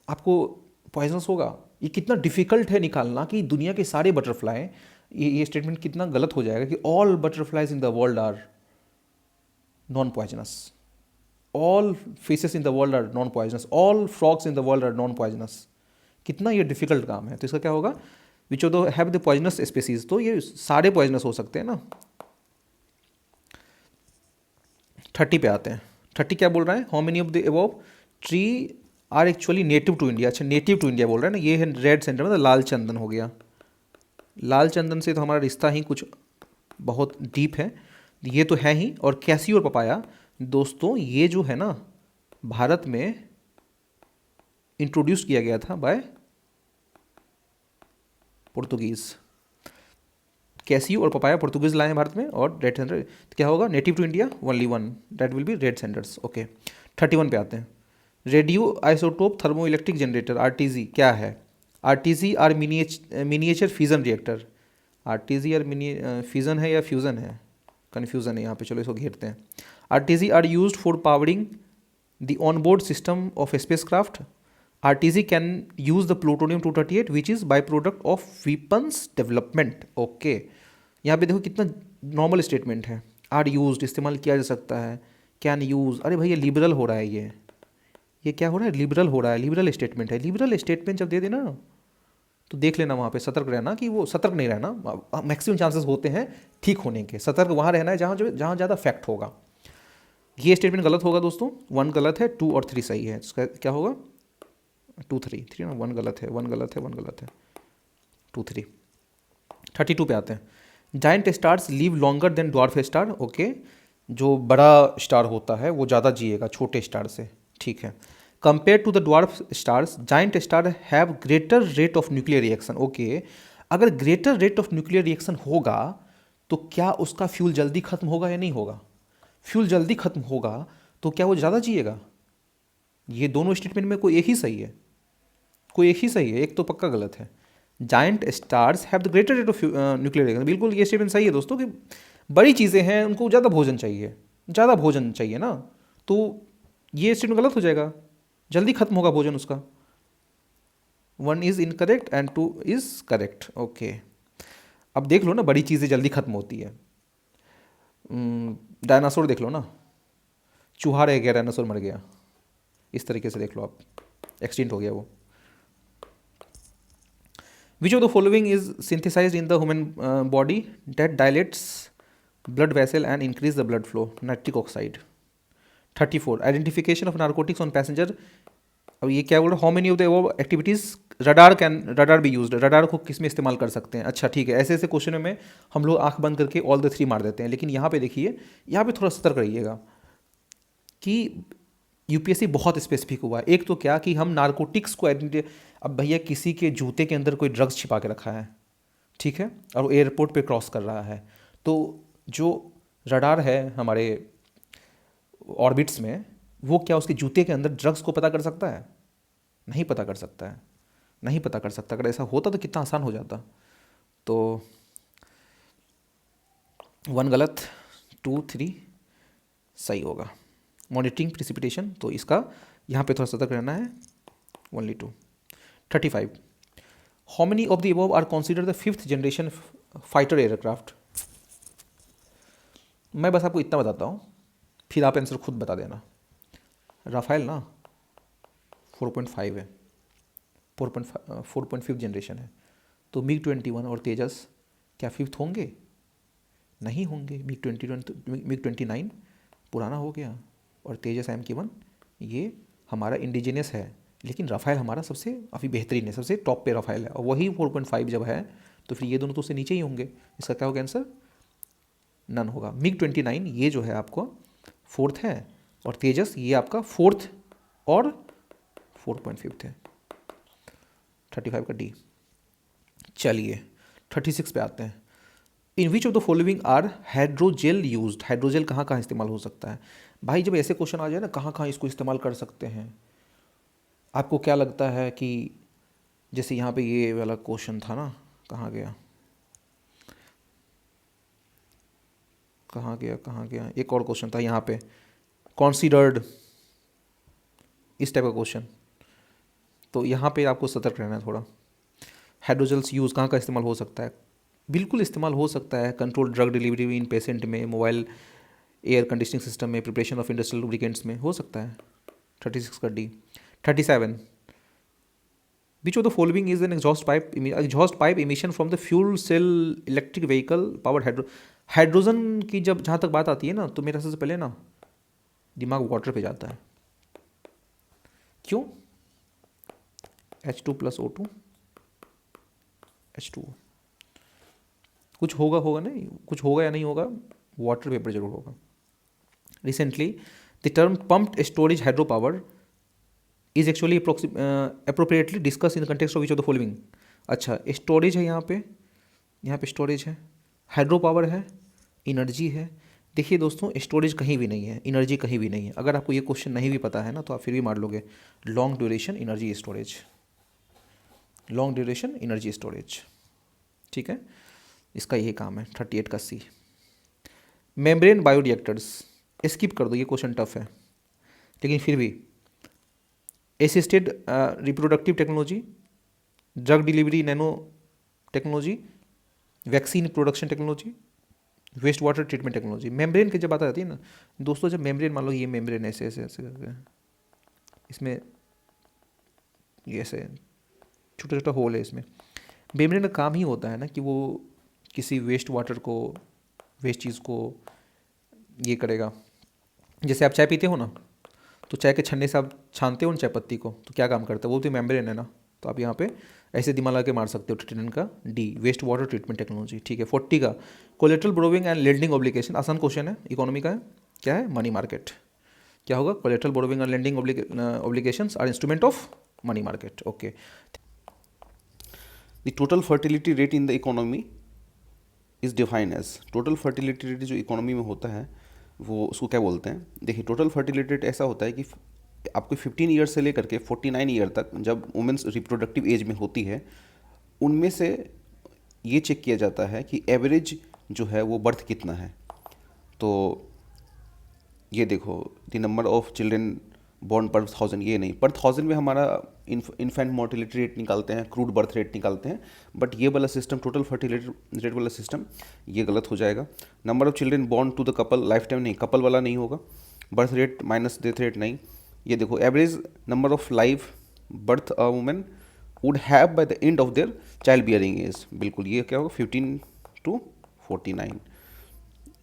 आपको पॉइजनस होगा? ये कितना डिफिकल्ट है निकालना कि दुनिया के सारे बटरफ्लाई, ये स्टेटमेंट कितना गलत हो जाएगा कि all butterflies in the world are non poisonous, all fishes in the world are non poisonous, all frogs in the world are non poisonous. कितना ये डिफिकल्ट काम है। तो इसका क्या होगा? Which of the have the poisonous species. तो ये सारे पॉइजनस हो सकते हैं ना। 30 पे आते हैं। 30 क्या बोल रहा है? How many of the above tree are actually native to India. अच्छा, नेटिव टू इंडिया बोल रहा है ना। ये है रेड सेंटर, मतलब लाल चंदन हो गया। लाल चंदन से तो हमारा रिश्ता ही कुछ बहुत डीप है, ये तो है ही। और कैसी और पपाया दोस्तों, ये जो है ना भारत में इंट्रोड्यूस किया गया था बाय पुर्तगीज़। कैसियो और पपाया पुर्तगीज लाए हैं भारत में, और रेड सेंडर क्या होगा? Native to India only one, that will be red sanders. Okay, 31 पे आते हैं। Radio isotope thermo electric generator RTG क्या है? RTG are miniature fusion reactor. RTG are fusion है या फ्यूजन है? कन्फ्यूजन है यहाँ पे, चलो इसको घेरते हैं। RTG are used for powering the onboard system of spacecraft. RTG can use the plutonium 238 which is by product of weapons development. Okay, यहाँ पे देखो कितना नॉर्मल स्टेटमेंट है। आर यूज इस्तेमाल किया जा सकता है, कैन यूज। अरे भैया लिबरल हो रहा है, ये क्या हो रहा है? लिबरल हो रहा है, लिबरल स्टेटमेंट है। लिबरल स्टेटमेंट जब दे देना तो देख लेना वहाँ पे, सतर्क रहना कि वो सतर्क नहीं रहना। मैक्सिमम चांसेस होते हैं ठीक होने के। सतर्क वहाँ रहना है जहाँ ज़्यादा फैक्ट होगा। ये स्टेटमेंट गलत होगा दोस्तों। 1 गलत है, 2 और 3 सही है। इसका क्या होगा? 2 3 3 ना, 1 गलत है, 1 गलत है, 1 गलत है, 2 3। 32 पे आते हैं। Giant stars live longer than dwarf star. Okay, जो बड़ा स्टार होता है वो ज़्यादा जिएगा छोटे स्टार से, ठीक है। Compare to the dwarf stars giant star have greater rate of nuclear reaction. Okay, अगर greater rate of nuclear reaction होगा तो क्या उसका फ्यूल जल्दी खत्म होगा या नहीं होगा? फ्यूल जल्दी खत्म होगा तो क्या वो ज़्यादा जिएगा? ये दोनों स्टेटमेंट में कोई एक ही सही है, कोई एक ही सही है, एक तो पक्का गलत है। Giant stars have the greater rate of nuclear reaction, बिल्कुल ये स्टेटमेंट सही है दोस्तों कि बड़ी चीज़ें हैं उनको ज़्यादा भोजन चाहिए, ज़्यादा भोजन चाहिए ना, तो ये स्टेटमेंट गलत हो जाएगा, जल्दी खत्म होगा भोजन उसका। 1 is incorrect and 2 is correct. Okay, अब देख लो ना, बड़ी चीज़ें जल्दी खत्म होती है। डायनासोर देख लो ना, चूहा रह गया, डायनासोर मर गया, इस तरीके से देख लो आप, एक्सटिंक्ट हो गया वो। Which of the following is synthesized in the human body that dilates blood vessel and increase the blood flow, nitric oxide. 34, identification of narcotics on passenger. अब ये क्या बोल रहा है, how many of the above activities radar be used, radar को किस में इस्तेमाल कर सकते हैं। अच्छा ठीक है, ऐसे ऐसे क्वेश्चन में हम लोग आंख बंद करके ऑल द थ्री मार देते हैं, लेकिन यहाँ पे देखिए, यहाँ पे थोड़ा सतर्क रहिएगा कि यूपीएससी बहुत स्पेसिफिक हुआ है। एक तो क्या कि हम नारकोटिक्स को अब भैया किसी के जूते के अंदर कोई ड्रग्स छिपा के रखा है, ठीक है, और वो एयरपोर्ट पे क्रॉस कर रहा है, तो जो रडार है हमारे ऑर्बिट्स में, वो क्या उसके जूते के अंदर ड्रग्स को पता कर सकता है? नहीं पता कर सकता है, नहीं पता कर सकता। अगर ऐसा होता तो कितना आसान हो जाता। तो 1 गलत, 2 3 सही होगा। मॉनिटरिंग प्रिसिपिटेशन, तो इसका यहाँ पे थोड़ा सतर्क रहना है। Only 2। 35, how many of the above are consider the 5th generation fighter aircraft. मैं बस आपको इतना बताता हूँ, फिर आप आंसर खुद बता देना। राफेल ना 4.5 है, 4.5 जनरेशन है, तो मिग 21 और तेजस क्या 5th होंगे? नहीं होंगे। मिग 29 पुराना हो गया, और तेजस MK1 ये हमारा इंडिजिनियस है, लेकिन राफेल हमारा सबसे अभी बेहतरीन है, सबसे टॉप पे राफेल है, और वही 4.5 जब है तो फिर ये दोनों तो उससे नीचे ही होंगे। इसका क्या होगा आंसर? नन होगा। मिग 29 ये जो है आपको 4th है, और तेजस ये आपका 4th और 4.5 है। 35 का डी। चलिए 36 पे आते हैं। In which of the following are hydrogel used. Hydrogel कहाँ कहाँ इस्तेमाल हो सकता है? भाई जब ऐसे क्वेश्चन आ जाए ना, कहाँ कहाँ इसको इस्तेमाल कर सकते हैं, आपको क्या लगता है कि जैसे यहाँ पे ये वाला क्वेश्चन था ना, कहाँ गया कहाँ गया कहाँ गया, एक और क्वेश्चन था यहाँ पे, कॉन्सिडर्ड, इस टाइप का क्वेश्चन। तो यहाँ पे आपको सतर्क रहना है थोड़ा। हाइड्रोजेल्स यूज़ कहाँ का इस्तेमाल हो सकता है? बिल्कुल इस्तेमाल हो सकता है control drug delivery in patient में, मोबाइल एयर कंडीशनिंग सिस्टम में, प्रिपरेशन ऑफ इंडस्ट्रियल लुब्रिकेंट्स में हो सकता है। 36 का D. 37, which of the following is an exhaust pipe emission from the fuel cell electric vehicle powered hydrogen की जब जहाँ तक बात आती है ना, तो मेरा सबसे पहले ना दिमाग वाटर पे जाता है। क्यों? H2 + O2 H2O। कुछ होगा नहीं, कुछ होगा या नहीं होगा, वाटर वेपर जरूर होगा। Recently the term pumped storage hydro power is actually appropriately discuss in the context of which of the following. अच्छा, स्टोरेज है यहाँ पे स्टोरेज है, हाइड्रो पावर है, एनर्जी है। देखिए दोस्तों, स्टोरेज कहीं भी नहीं है, एनर्जी कहीं भी नहीं है। अगर आपको ये क्वेश्चन नहीं भी पता है ना, तो आप फिर भी मार लोगे। Long duration energy storage, long duration energy storage, ठीक है, इसका यही काम है। 38 का सी। मेम्ब्रेन बायोरिएक्टर्स, स्किप कर दो, ये क्वेश्चन टफ है, लेकिन फिर भी assisted reproductive technology, drug delivery nano technology, vaccine production technology, waste water treatment technology. Membrane की जब बात आती है ना दोस्तों, जब मेम्ब्रेन मान लो ये मेम्ब्रेन ऐसे ऐसे ऐसे करके, इसमें ये ऐसे छोटा छोटा होल है इसमें, मेम्ब्रेन का काम ही होता है ना कि वो किसी वेस्ट वाटर को, वेस्ट चीज़ को ये करेगा। जैसे आप चाय पीते हो ना, तो चाय के छन्ने से आप छानते हो ना चाय पत्ती को, तो क्या काम करता है वो? तो मेम्ब्रेन है ना। तो आप यहाँ पे ऐसे दिमाग लगा के मार सकते हो। 39 का D, waste water treatment technology, ठीक है। 40 का collateral borrowing and lending obligation, आसान क्वेश्चन है, इकोनॉमी का है, क्या है? Money market. क्या होगा? Collateral borrowing and lending obligations are instrument of money market, okay. The total fertility rate in the economy is define as, total fertility rate जो economy में होता है वो उसको क्या बोलते हैं? देखिए, टोटल फर्टिलिटी रेट ऐसा होता है कि आपको 15 ईयर से लेकर के 49 ईयर तक जब वुमेंस रिप्रोडक्टिव एज में होती है, उनमें से ये चेक किया जाता है कि एवरेज जो है वो बर्थ कितना है। तो ये देखो, the number of children born पर 1000, ये नहीं, पर 1000 में हमारा इन्फेंट मोर्टिलिटी रेट निकालते हैं, क्रूड बर्थ रेट निकालते हैं, बट ये वाला सिस्टम, टोटल फर्टिलिटी रेट वाला सिस्टम, ये गलत हो जाएगा। Number of children born to the couple, life time नहीं, कपल वाला नहीं होगा। Birth rate minus death rate नहीं। ये देखो, average number of life birth a women would have by the end of their child bearing age, बिल्कुल ये क्या होगा? 15 to 49।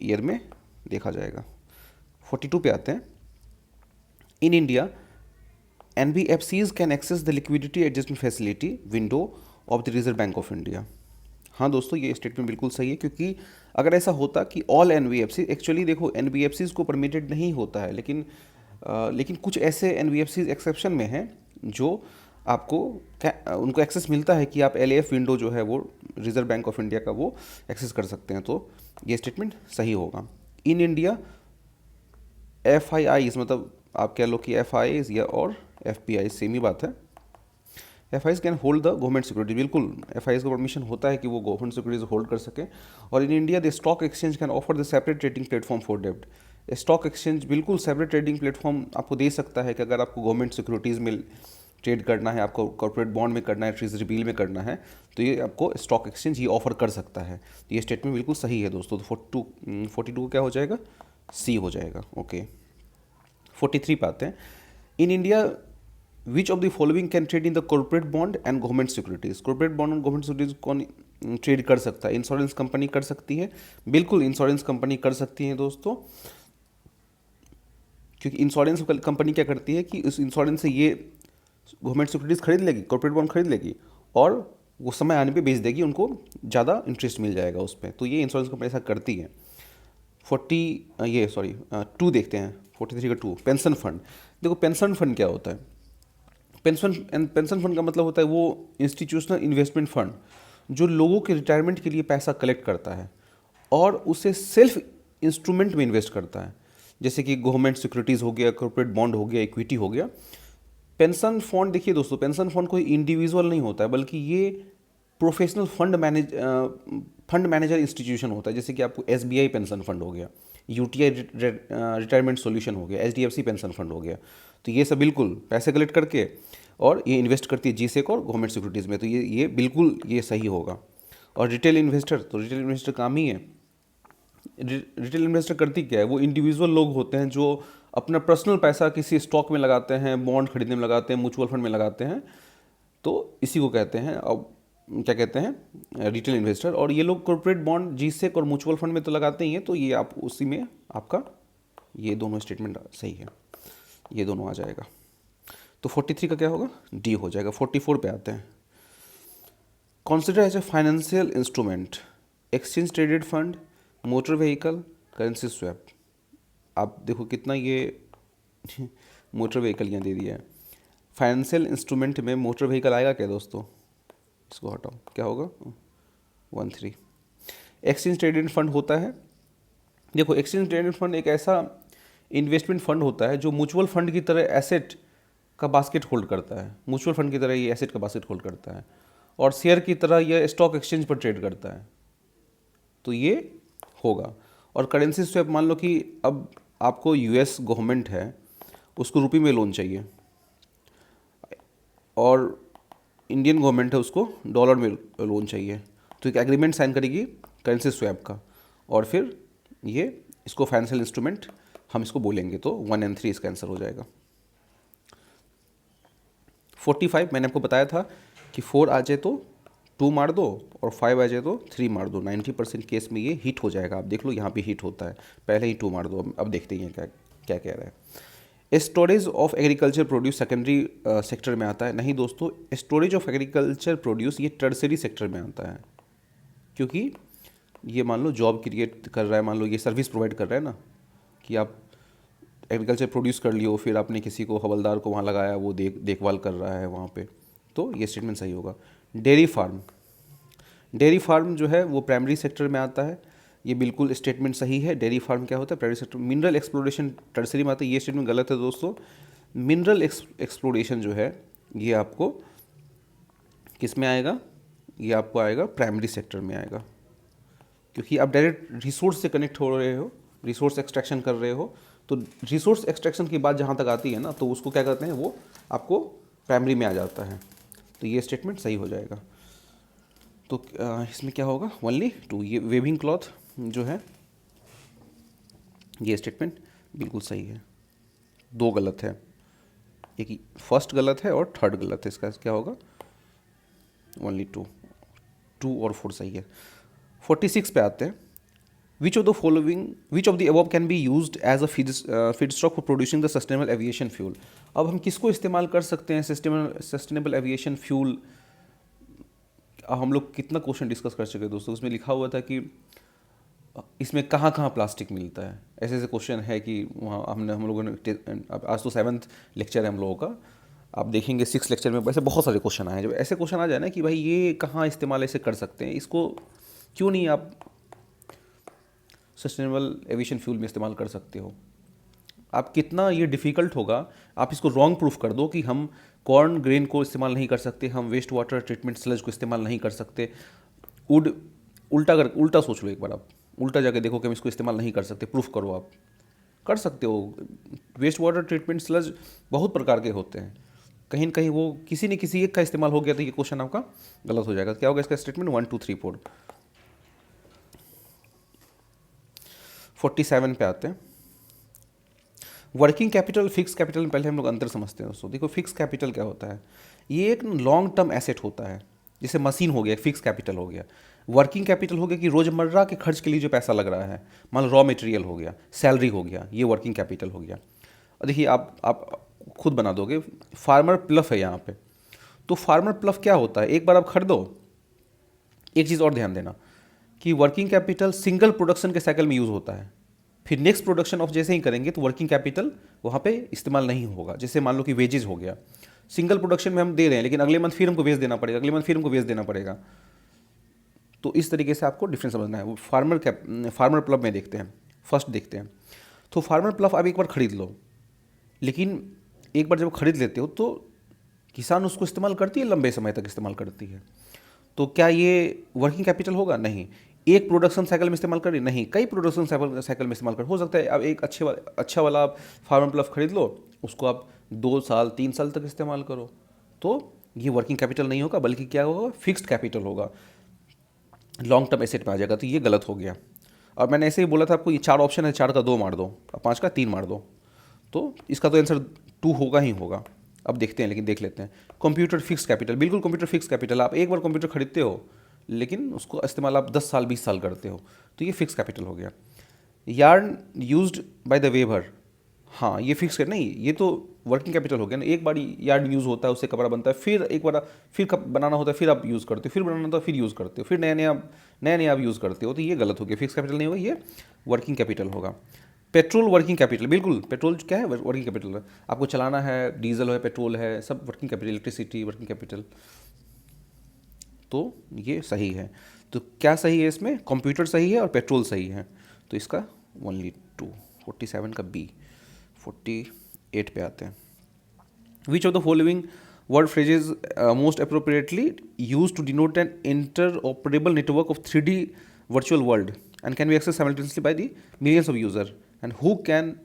ईयर में देखा जाएगा। 42 पे आते हैं। In India NBFCs can access the liquidity adjustment facility window of the reserve bank of India. हाँ दोस्तों, ये स्टेटमेंट बिल्कुल सही है, क्योंकि अगर ऐसा होता कि ऑल NBFC, एक्चुअली देखो NBFCs को परमिटेड नहीं होता है, लेकिन कुछ ऐसे NBFCs एक्सेप्शन में हैं जो आपको उनको एक्सेस मिलता है कि आप LAF विंडो जो है वो रिजर्व बैंक ऑफ इंडिया का वो एक्सेस कर सकते हैं, तो ये स्टेटमेंट सही होगा। इन इंडिया FIIs, मतलब आप कह लो कि FIIs या और FPIs सेम ही बात है। FIIs can hold the government security, बिल्कुल FIIs को परमिशन होता है कि वो गवर्नमेंट सिक्योरिटीज होल्ड कर सकें। और in India the stock exchange can offer the separate trading platform for डेब्ट। स्टॉक एक्सचेंज बिल्कुल सेपरेट ट्रेडिंग प्लेटफॉर्म आपको दे सकता है कि अगर आपको गवर्नमेंट सिक्योरिटीज़ में ट्रेड करना है, आपको कॉर्पोरेट बॉन्ड में करना है, ट्रेजरी बिल में करना है, तो ये आपको स्टॉक एक्सचेंज ये ऑफर कर सकता है। तो ये स्टेटमेंट बिल्कुल सही है दोस्तों। तो 42 क्या हो जाएगा? C हो जाएगा। ओके, 43 पे आते हैं। In India which of the following can trade in the corporate bond and government securities. Corporate bond और गवर्नमेंट सिक्योरिटीज कौन ट्रेड कर सकता है? इंश्योरेंस कंपनी कर सकती है, बिल्कुल इंश्योरेंस कंपनी कर सकती है दोस्तों, क्योंकि इंश्योरेंस कंपनी क्या करती है कि उस इंश्योरेंस से ये गवर्नमेंट सिक्योरिटीज खरीद लेगी, कॉर्पोरेट बॉन्ड खरीद लेगी, और वो समय आने पे बेच देगी, उनको ज़्यादा इंटरेस्ट मिल जाएगा उस पर। तो ये इंश्योरेंस कंपनी ऐसा करती है। 2 देखते हैं, 43 का 2, पेंशन फंड। देखो पेंशन फंड क्या होता है? पेंशन फंड का मतलब होता है वो इंस्टीट्यूशनल इन्वेस्टमेंट फंड जो लोगों के रिटायरमेंट के लिए पैसा कलेक्ट करता है और उसे सेल्फ इंस्ट्रूमेंट में इन्वेस्ट करता है, जैसे कि गवर्नमेंट सिक्योरिटीज़ हो गया, कॉर्पोरेट बॉन्ड हो गया, इक्विटी हो गया। पेंशन फंड, देखिए दोस्तों, पेंशन फंड कोई इंडिविजुअल नहीं होता है, बल्कि ये प्रोफेशनल फंड मैनेजर इंस्टीट्यूशन होता है। जैसे कि आपको SBI पेंशन फंड हो गया, UTI रिटायरमेंट सॉल्यूशन हो गया, HDFC पेंशन फंड हो गया। तो ये सब बिल्कुल पैसे कलेक्ट करके और ये इन्वेस्ट करती है GSEC और गवर्नमेंट सिक्योरिटीज़ में। तो ये बिल्कुल ये सही होगा। और रिटेल इन्वेस्टर, तो रिटेल इन्वेस्टर काम ही है। रिटेल इन्वेस्टर करती क्या है? वो इंडिविजुअल लोग होते हैं जो अपना पर्सनल पैसा किसी स्टॉक में लगाते हैं, बॉन्ड खरीदने में लगाते हैं, म्यूचुअल फंड में लगाते हैं। तो इसी को कहते हैं, अब क्या कहते हैं, रिटेल इन्वेस्टर। और ये लोग कॉर्पोरेट बॉन्ड, GSEC और म्यूचुअल फंड में तो लगाते ही हैं। तो ये आप उसी में आपका ये दोनों स्टेटमेंट सही है, ये दोनों आ जाएगा। तो 43 का क्या होगा? D हो जाएगा। 44 पे आते हैं। Consider as a financial instrument exchange traded fund, motor vehicle, currency swap. आप देखो कितना ये मोटर व्हीकल यहाँ दे दिया है। फाइनेंशियल इंस्ट्रूमेंट में मोटर व्हीकल आएगा क्या दोस्तों? इसको हटाओ, क्या होगा? 13। एक्सचेंज ट्रेडेड फंड होता है। देखो एक्सचेंज ट्रेडेड फंड एक ऐसा इन्वेस्टमेंट फंड होता है जो म्यूचुअल फंड की तरह एसेट का बास्केट होल्ड करता है। म्यूचुअल फंड की तरह ये एसेट का बास्केट होल्ड करता है और शेयर की तरह ये स्टॉक एक्सचेंज पर ट्रेड करता है। तो ये होगा। और करेंसी स्वैप, मान लो कि अब आपको US गवर्नमेंट है, उसको रुपये में लोन चाहिए, और इंडियन गवर्नमेंट है, उसको डॉलर में लोन चाहिए। तो एक एग्रीमेंट साइन करेगी करेंसी स्वैप का, और फिर ये इसको फाइनेंशियल इंस्ट्रूमेंट हम इसको बोलेंगे। तो 1 और 3 इसका आंसर हो जाएगा। 45 मैंने आपको बताया था कि 4 आ जाए तो 2 मार दो और 5 आ जाए तो 3 मार दो। 90% केस में ये हिट हो जाएगा। आप देख लो यहाँ पे हिट होता है, पहले ही 2 मार दो। अब देखते हैं क्या क्या कह रहा है। Storage of agriculture produce secondary sector में आता है? नहीं दोस्तों, स्टोरेज ऑफ एग्रीकल्चर प्रोड्यूस ये टर्सरी सेक्टर में आता है, क्योंकि ये मान लो जॉब क्रिएट कर रहा है, मान लो ये सर्विस प्रोवाइड कर रहा है ना, कि आप एग्रीकल्चर प्रोड्यूस कर लियो, फिर आपने किसी को हवलदार को वहाँ लगाया, वो देखभाल कर रहा है वहाँ पे, तो ये स्टेटमेंट सही होगा। डेयरी फार्म जो है वो प्राइमरी सेक्टर में आता है, ये बिल्कुल स्टेटमेंट सही है। डेयरी फार्म क्या होता है? Primary sector. Mineral exploration tertiary में आता है, ये स्टेटमेंट गलत है दोस्तों। मिनरल एक्सप्लोरेशन जो है ये आपको किस में आएगा? ये आपको आएगा प्राइमरी सेक्टर में आएगा, क्योंकि आप डायरेक्ट रिसोर्स से कनेक्ट हो रहे हो, रिसोर्स एक्सट्रैक्शन कर रहे हो। तो रिसोर्स एक्सट्रैक्शन की बात जहाँ तक आती है ना, तो उसको क्या करते हैं, वो आपको प्राइमरी में आ जाता है। तो ये स्टेटमेंट सही हो जाएगा। तो इसमें क्या होगा? ओनली 2। ये वेविंग क्लॉथ जो है, ये स्टेटमेंट बिल्कुल सही है। 2 गलत है, एक फर्स्ट गलत है और थर्ड गलत है। इसका क्या होगा? ओनली 2 और 4 सही है। 46 पे आते हैं। Which of the above can be used as a feedstock for producing the sustainable aviation fuel. अब हम किसको इस्तेमाल कर सकते हैं सस्टेनेबल एविएशन फ्यूल? हम लोग कितना क्वेश्चन डिस्कस कर चुके हैं दोस्तों, उसमें लिखा हुआ था कि इसमें कहाँ कहाँ प्लास्टिक मिलता है, ऐसे ऐसे क्वेश्चन है कि वहाँ हम लोगों ने आज तो 7th लेक्चर है हम लोगों का, आप देखेंगे 6th लेक्चर में ऐसे बहुत सारे क्वेश्चन आए हैं। जब ऐसे क्वेश्चन आ जाए ना कि भाई ये कहाँ इस्तेमाल ऐसे कर सकते हैं, इसको क्यों नहीं आप सस्टेनेबल एविएशन फ्यूल में इस्तेमाल कर सकते हो, आप कितना ये डिफ़िकल्ट होगा, आप इसको रॉन्ग प्रूफ कर दो कि हम कॉर्न ग्रेन को इस्तेमाल नहीं कर सकते, हम वेस्ट वाटर ट्रीटमेंट स्लज को इस्तेमाल नहीं कर सकते। उल्टा सोच लो एक बार, आप उल्टा जाके देखो कि हम इसको इस्तेमाल नहीं कर सकते, प्रूफ करो। आप कर सकते हो। वेस्ट वाटर ट्रीटमेंट स्लज बहुत प्रकार के होते हैं, कहीं न कहीं वो किसी न किसी एक का इस्तेमाल हो गया तो ये क्वेश्चन आपका गलत हो जाएगा। क्या होगा इसका स्टेटमेंट? 1 2 3 4। 47 पे आते हैं। वर्किंग कैपिटल फिक्स कैपिटल में पहले हम लोग अंतर समझते हैं दोस्तों। देखो फिक्स कैपिटल क्या होता है, ये एक लॉन्ग टर्म एसेट होता है। जैसे मशीन हो गया, फिक्स कैपिटल हो गया। वर्किंग कैपिटल हो गया कि रोजमर्रा के खर्च के लिए जो पैसा लग रहा है, मान लो रॉ मटेरियल हो गया, सैलरी हो गया, ये वर्किंग कैपिटल हो गया। और देखिए आप खुद बना दोगे, फार्मर प्लफ है यहाँ पे। तो फार्मर प्लफ क्या होता है, एक बार आप खरीदो। एक चीज़ और ध्यान देना कि वर्किंग कैपिटल सिंगल प्रोडक्शन के साइकिल में यूज़ होता है, फिर नेक्स्ट प्रोडक्शन ऑफ जैसे ही करेंगे तो वर्किंग कैपिटल वहाँ पे इस्तेमाल नहीं होगा। जैसे मान लो कि वेजेस हो गया, सिंगल प्रोडक्शन में हम दे रहे हैं लेकिन अगले मंथ फिर हमको वेज देना पड़ेगा, अगले मंथ फिर हमको वेज देना पड़ेगा। तो इस तरीके से आपको डिफरेंस समझना है। वो फार्मर प्लफ में देखते हैं, फर्स्ट देखते हैं। तो फार्मर प्लफ आप एक बार खरीद लो, लेकिन एक बार जब खरीद लेते हो तो किसान उसको इस्तेमाल करती है, लंबे समय तक इस्तेमाल करती है। तो क्या ये वर्किंग कैपिटल होगा? नहीं। एक प्रोडक्शन साइकिल में इस्तेमाल करें? नहीं, कई प्रोडक्शन साइकिल में इस्तेमाल कर हो सकता है। अब एक अच्छा वाला आप फार्मर प्लफ खरीद लो, उसको आप 2 साल 3 साल तक इस्तेमाल करो, तो ये वर्किंग कैपिटल नहीं होगा, बल्कि क्या होगा? फिक्स्ड कैपिटल होगा, लॉन्ग टर्म एसेट में आ जाएगा। तो ये गलत हो गया। और मैंने ऐसे ही बोला था आपको, ये 4 ऑप्शन है, 4 का 2 मार दो, 5 का 3 मार दो, तो इसका तो आंसर 2 होगा ही होगा। अब देखते हैं, लेकिन देख लेते हैं। कंप्यूटर फिक्स कैपिटल, बिल्कुल कंप्यूटर फिक्स कैपिटल। आप एक बार कंप्यूटर खरीदते हो लेकिन उसको इस्तेमाल आप 10 साल 20 साल करते हो, तो ये फिक्स कैपिटल हो गया। Yarn used by the weaver, हाँ ये फिक्स कर नहीं, ये तो वर्किंग कैपिटल हो गया ना। एक बार यार्न यूज़ होता है, उससे कपड़ा बनता है, फिर एक बार फिर बनाना होता है, फिर आप यूज़ करते हो, फिर बनाना होता है, फिर यूज़ करते हो, फिर नया आप यूज़ करते हो, तो ये गलत हो गया। फिक्स कैपिटल नहीं होगा, ये वर्किंग कैपिटल होगा। पेट्रोल वर्किंग कैपिटल, बिल्कुल पेट्रोल क्या है? वर्किंग कैपिटल है। आपको चलाना है, डीजल है, पेट्रोल है, सब working capital, electricity working capital, तो ये सही है। तो क्या सही है इसमें? कंप्यूटर सही है और पेट्रोल सही है, तो इसका ओनली 2। 47 का बी। 48 पे आते हैं। Which of the following word phrases most appropriately used to denote an interoperable network of 3D virtual world and can be accessed simultaneously by the millions of users, and who can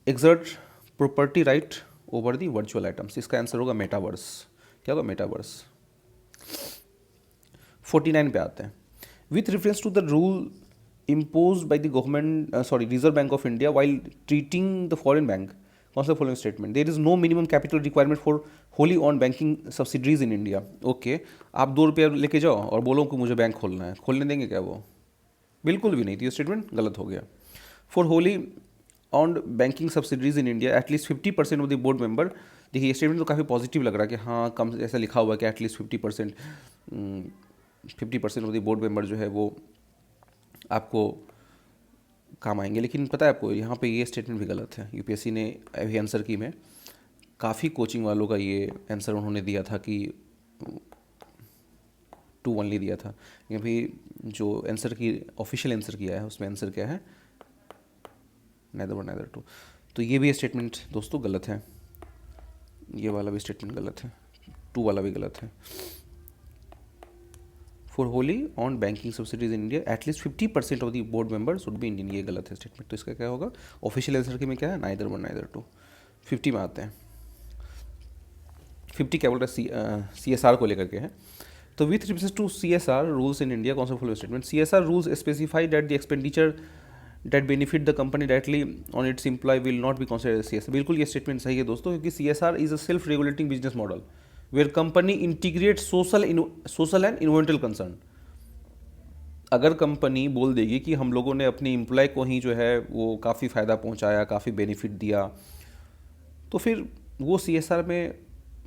exert property right over the virtual items? इसका answer होगा metaverse. क्या होगा? Metaverse. 49 पे आते हैं। With reference to the rule imposed by the government Reserve Bank of India while treating the foreign bank, कौन सा following statement? There is no minimum capital requirement for wholly owned banking subsidies in India. Okay, आप 2 रुपया लेके जाओ और बोलो कि मुझे बैंक खोलना है, खोलने देंगे क्या वो? बिल्कुल भी नहीं। तो ये स्टेटमेंट गलत हो गया। For wholly owned banking subsidies in India at least 50% of the board member, देखिए ये स्टेटमेंट तो काफ़ी पॉजिटिव लग रहा है कि हाँ कम, ऐसा लिखा हुआ है कि at least 50% of the board member जो है वो आपको काम आएंगे। लेकिन पता है आपको, यहाँ पे ये स्टेटमेंट भी गलत है। यूपीएससी ने अभी आंसर की में काफ़ी कोचिंग वालों का ये आंसर उन्होंने दिया था कि 2 ओनली दिया था। अभी जो आंसर की ऑफिशियल आंसर किया है उसमें आंसर क्या है? Neither 1 neither 2। तो ये भी स्टेटमेंट दोस्तों गलत है, ये वाला भी स्टेटमेंट गलत है, 2 वाला भी गलत है। For wholly owned banking subsidies in India at least 50% of the board member should be Indian, ये गलत है स्टेटमेंट। तो इसका क्या होगा? ऑफिशियल आंसर के में क्या है? Neither 1 neither 2। 50 में आते हैं। 50 क्या बोल रहा है? CSR को लेकर के है। तो with respect to CSR rules in India, कौन सा follow statement? CSR rules specify that the expenditure that benefit the company directly on its employ will not be considered CSR। बिल्कुल ये स्टेटमेंट सही है दोस्तों, क्योंकि CSR is a self regulating business model where company integrate social and environmental concern. अगर कंपनी बोल देगी कि हम लोगों ने अपने एम्प्लॉय को ही जो है वो काफ़ी फ़ायदा पहुंचाया, काफ़ी बेनिफिट दिया, तो फिर वो सीएसआर में